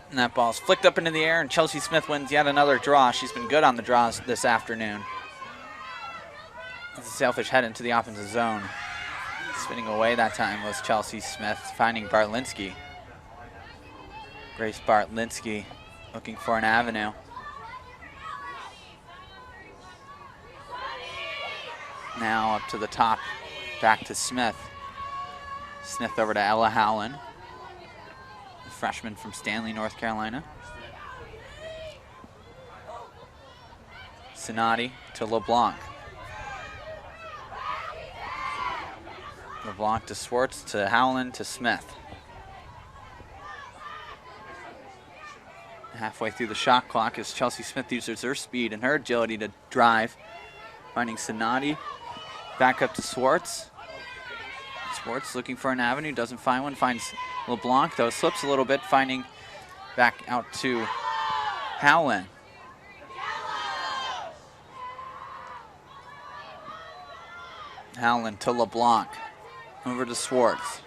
And that ball's flicked up into the air, and Chelsea Smith wins yet another draw. She's been good on the draws this afternoon. As the Sailfish head into the offensive zone. Spinning away that time was Chelsea Smith, finding Bartlinski. Grace Bartlinski looking for an avenue. Now up to the top, back to Smith. Smith over to Ella Howland. Freshman from Stanley, North Carolina. Sonati to LeBlanc. LeBlanc to Schwartz, to Howland, to Smith. Halfway through the shot clock as Chelsea Smith uses her speed and her agility to drive. Finding Sonati, back up to Schwartz. Schwartz looking for an avenue, doesn't find one, finds LeBlanc though, slips a little bit, finding back out to Howland. Howland to LeBlanc, over to Schwartz.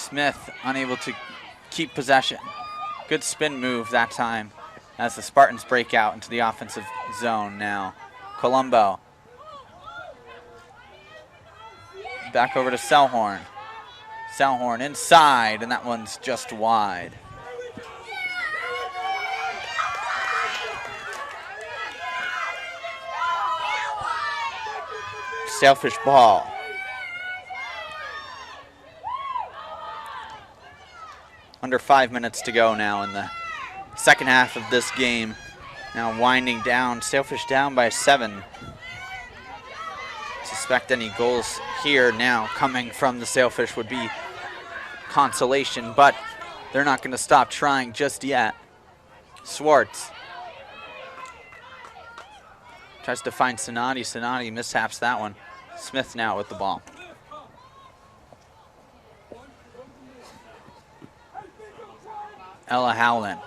Smith unable to keep possession. Good spin move that time as the Spartans break out into the offensive zone now. Colombo. Back over to Selhorn. Selhorn inside, and that one's just wide. Sailfish ball. Under 5 minutes to go now in the second half of this game. Now winding down, Sailfish down by 7. Suspect any goals here now coming from the Sailfish would be consolation, but they're not going to stop trying just yet. Swartz tries to find Sonati. Sonati mishaps that one. Smith now with the ball. Ella Howland.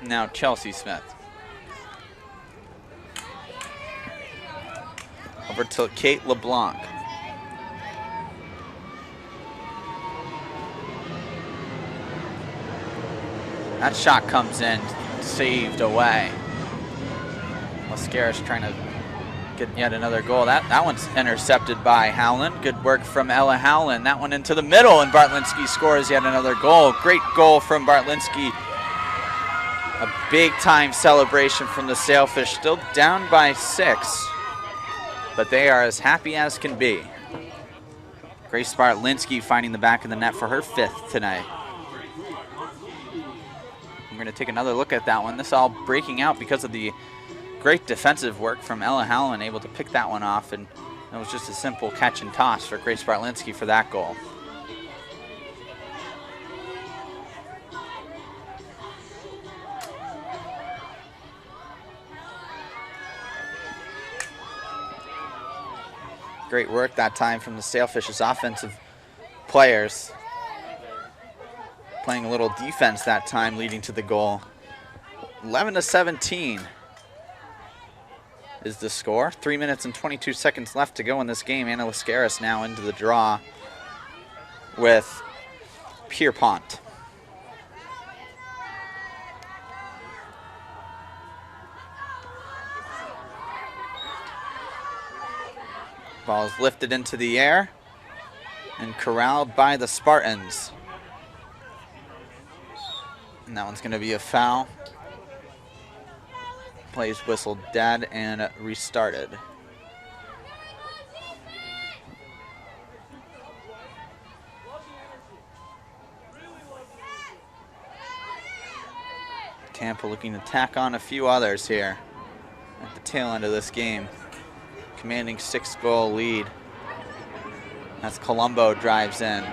Now Chelsea Smith. Over to Kate LeBlanc. That shot comes in, saved away. Lascaris trying to get yet another goal. That one's intercepted by Howland. Good work from Ella Howland. That one into the middle, and Bartlinski scores yet another goal. Great goal from Bartlinski. A big-time celebration from the Sailfish. Still down by 6, but they are as happy as can be. Grace Bartlinski finding the back of the net for her 5th tonight. We're going to take another look at that one. This all breaking out because of the great defensive work from Ella Howland, able to pick that one off, and it was just a simple catch and toss for Grace Bartlinski for that goal. Great work that time from the Sailfish's offensive players. Playing a little defense that time, leading to the goal. 11-17 is the score. 3 minutes and 22 seconds left to go in this game. Anna Lascaris now into the draw with Pierpont. Ball is lifted into the air and corralled by the Spartans. And that one's going to be a foul. Plays whistled dead and restarted. Tampa looking to tack on a few others here at the tail end of this game. Commanding 6-goal lead. As Colombo drives in.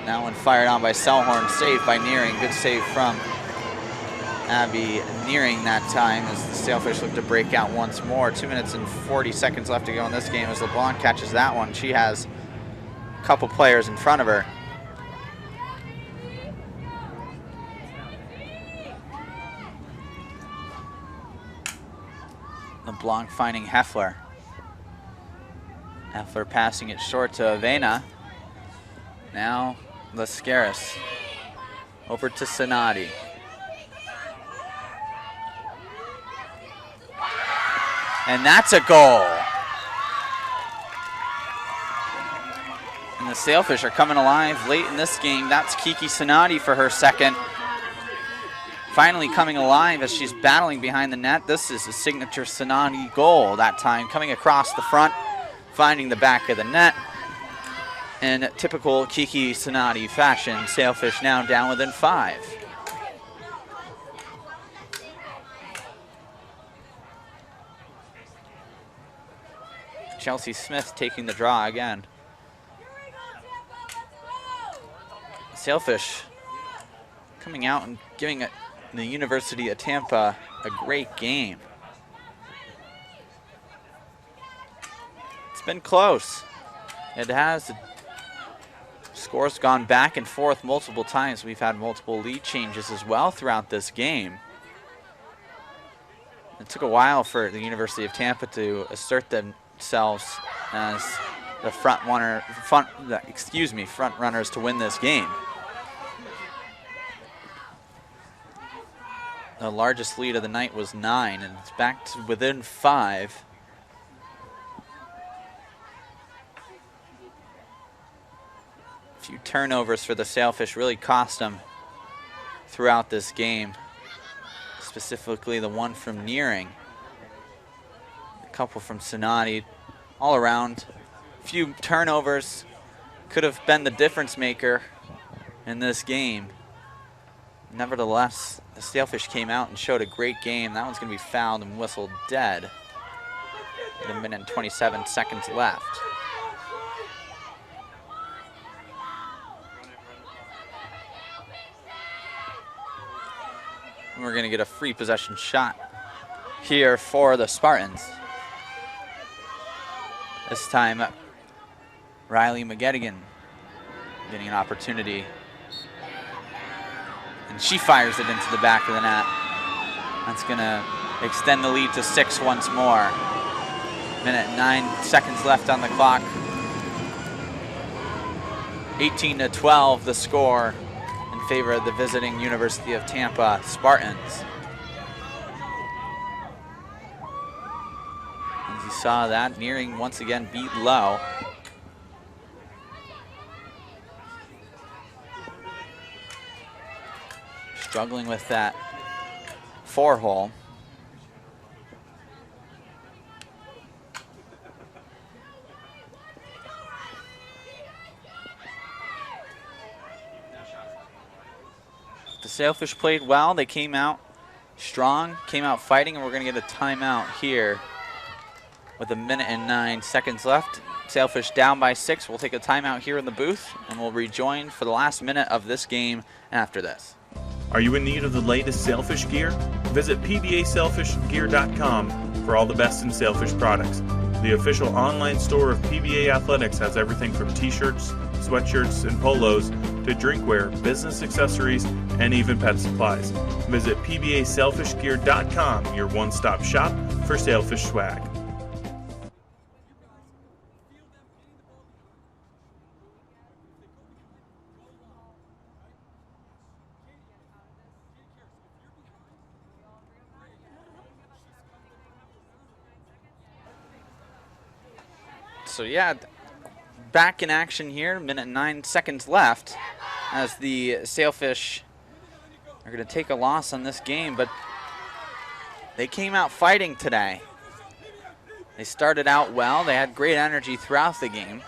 That one fired on by Selhorn, saved by Nearing. Good save from Abby Nearing that time as the Sailfish look to break out once more. 2 minutes and 40 seconds left to go in this game as LeBlanc catches that one. She has a couple players in front of her. LeBlanc finding Heffler. Heffler passing it short to Avena. Now Lascaris over to Sonati. And that's a goal. And the Sailfish are coming alive late in this game. That's Kiki Sonati for her 2nd. Finally coming alive as she's battling behind the net. This is a signature Sonati goal that time, coming across the front, finding the back of the net. In typical Kiki Sonati fashion, Sailfish now down within 5. Chelsea Smith taking the draw again. Sailfish coming out and giving the University of Tampa a great game. It's been close. It has. The score's gone back and forth multiple times. We've had multiple lead changes as well throughout this game. It took a while for the University of Tampa to assert themselves as the front runners to win this game. The largest lead of the night was 9, and it's back to within 5. A few turnovers for the Sailfish really cost them throughout this game, specifically the one from Nearing, a couple from Sonati. All around, a few turnovers could have been the difference maker in this game. Nevertheless, the Sailfish came out and showed a great game. That one's going to be fouled and whistled dead with 1 minute and 27 seconds left. And we're going to get a free possession shot here for the Spartans. This time, Riley McGettigan getting an opportunity. And she fires it into the back of the net. That's going to extend the lead to 6 once more. 1 minute and 9 seconds left on the clock. 18-12 the score in favor of the visiting University of Tampa Spartans. As you saw that, Nearing once again beat low. Struggling with that 4-hole. The Sailfish played well. They came out strong, came out fighting, and we're going to get a timeout here with 1 minute and 9 seconds left. Sailfish down by 6. We'll take a timeout here in the booth, and we'll rejoin for the last minute of this game after this. Are you in need of the latest Sailfish gear? Visit pbasailfishgear.com for all the best in Sailfish products. The official online store of PBA Athletics has everything from t-shirts, sweatshirts, and polos to drinkware, business accessories, and even pet supplies. Visit pbasailfishgear.com, your one-stop shop for Sailfish swag. So yeah, back in action here, 1 minute and 9 seconds left, as the Sailfish are going to take a loss on this game, but they came out fighting today. They started out well. They had great energy throughout the game.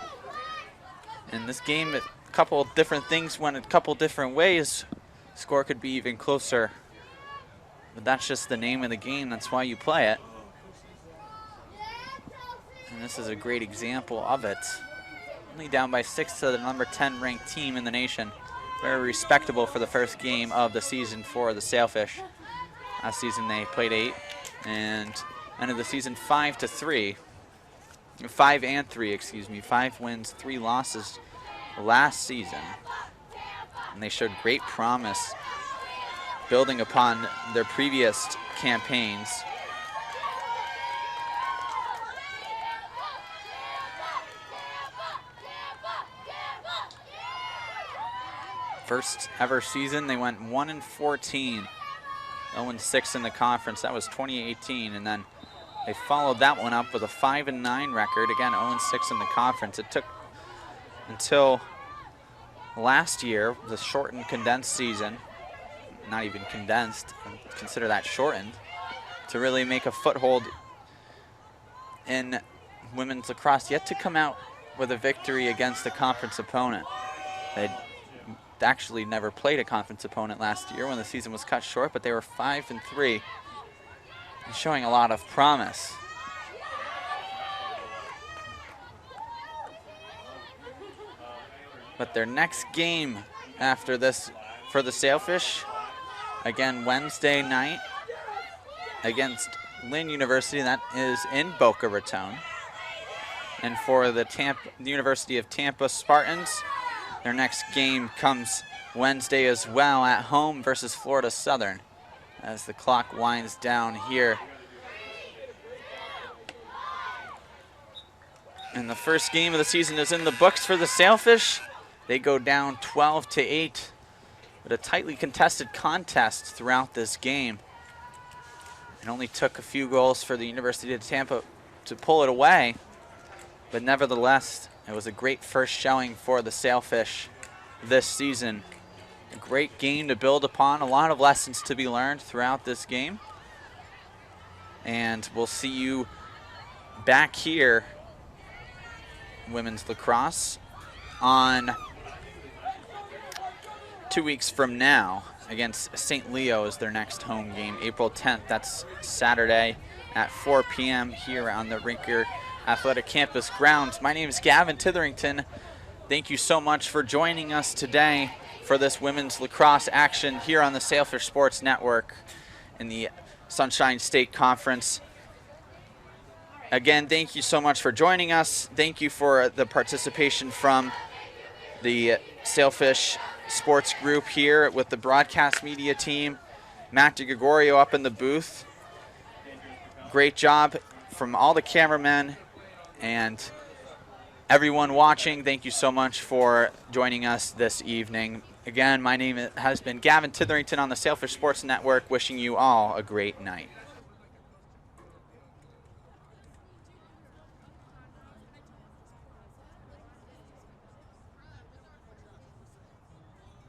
In this game, a couple of different things went a couple different ways. Score could be even closer, but that's just the name of the game. That's why you play it. And this is a great example of it. Only down by 6 to the number 10 ranked team in the nation. Very respectable for the first game of the season for the Sailfish. Last season they played 8 and ended the season 5-3. 5-3, excuse me. 5 wins, 3 losses last season. And they showed great promise building upon their previous campaigns. First ever season, they went 1-14, 0-6 in the conference. That was 2018, and then they followed that one up with a 5-9 record. Again, 0-6 in the conference. It took until last year, the shortened, condensed season, not even condensed, consider that shortened, to really make a foothold in women's lacrosse, yet to come out with a victory against a conference opponent. They'd actually never played a conference opponent last year when the season was cut short, but they were 5-3, and showing a lot of promise. But their next game after this for the Sailfish, again Wednesday night against Lynn University, that is in Boca Raton. And for the University of Tampa Spartans, their next game comes Wednesday as well at home versus Florida Southern as the clock winds down here. And the first game of the season is in the books for the Sailfish. They go down 12-8 with a tightly contested contest throughout this game. It only took a few goals for the University of Tampa to pull it away, but nevertheless, it was a great first showing for the Sailfish this season. A great game to build upon, a lot of lessons to be learned throughout this game. And we'll see you back here, women's lacrosse, on 2 weeks from now against St. Leo is their next home game, April 10th. That's Saturday at 4 p.m. here on the Rinker Athletic Campus grounds. My name is Gavin Titherington. Thank you so much for joining us today for this women's lacrosse action here on the Sailfish Sports Network in the Sunshine State Conference. Again, thank you so much for joining us. Thank you for the participation from the Sailfish Sports Group here with the broadcast media team. Matt DeGregorio up in the booth. Great job from all the cameramen and everyone watching. Thank you so much for joining us this evening. Again, my name has been Gavin Titherington on the Sailfish Sports Network, wishing you all a great night.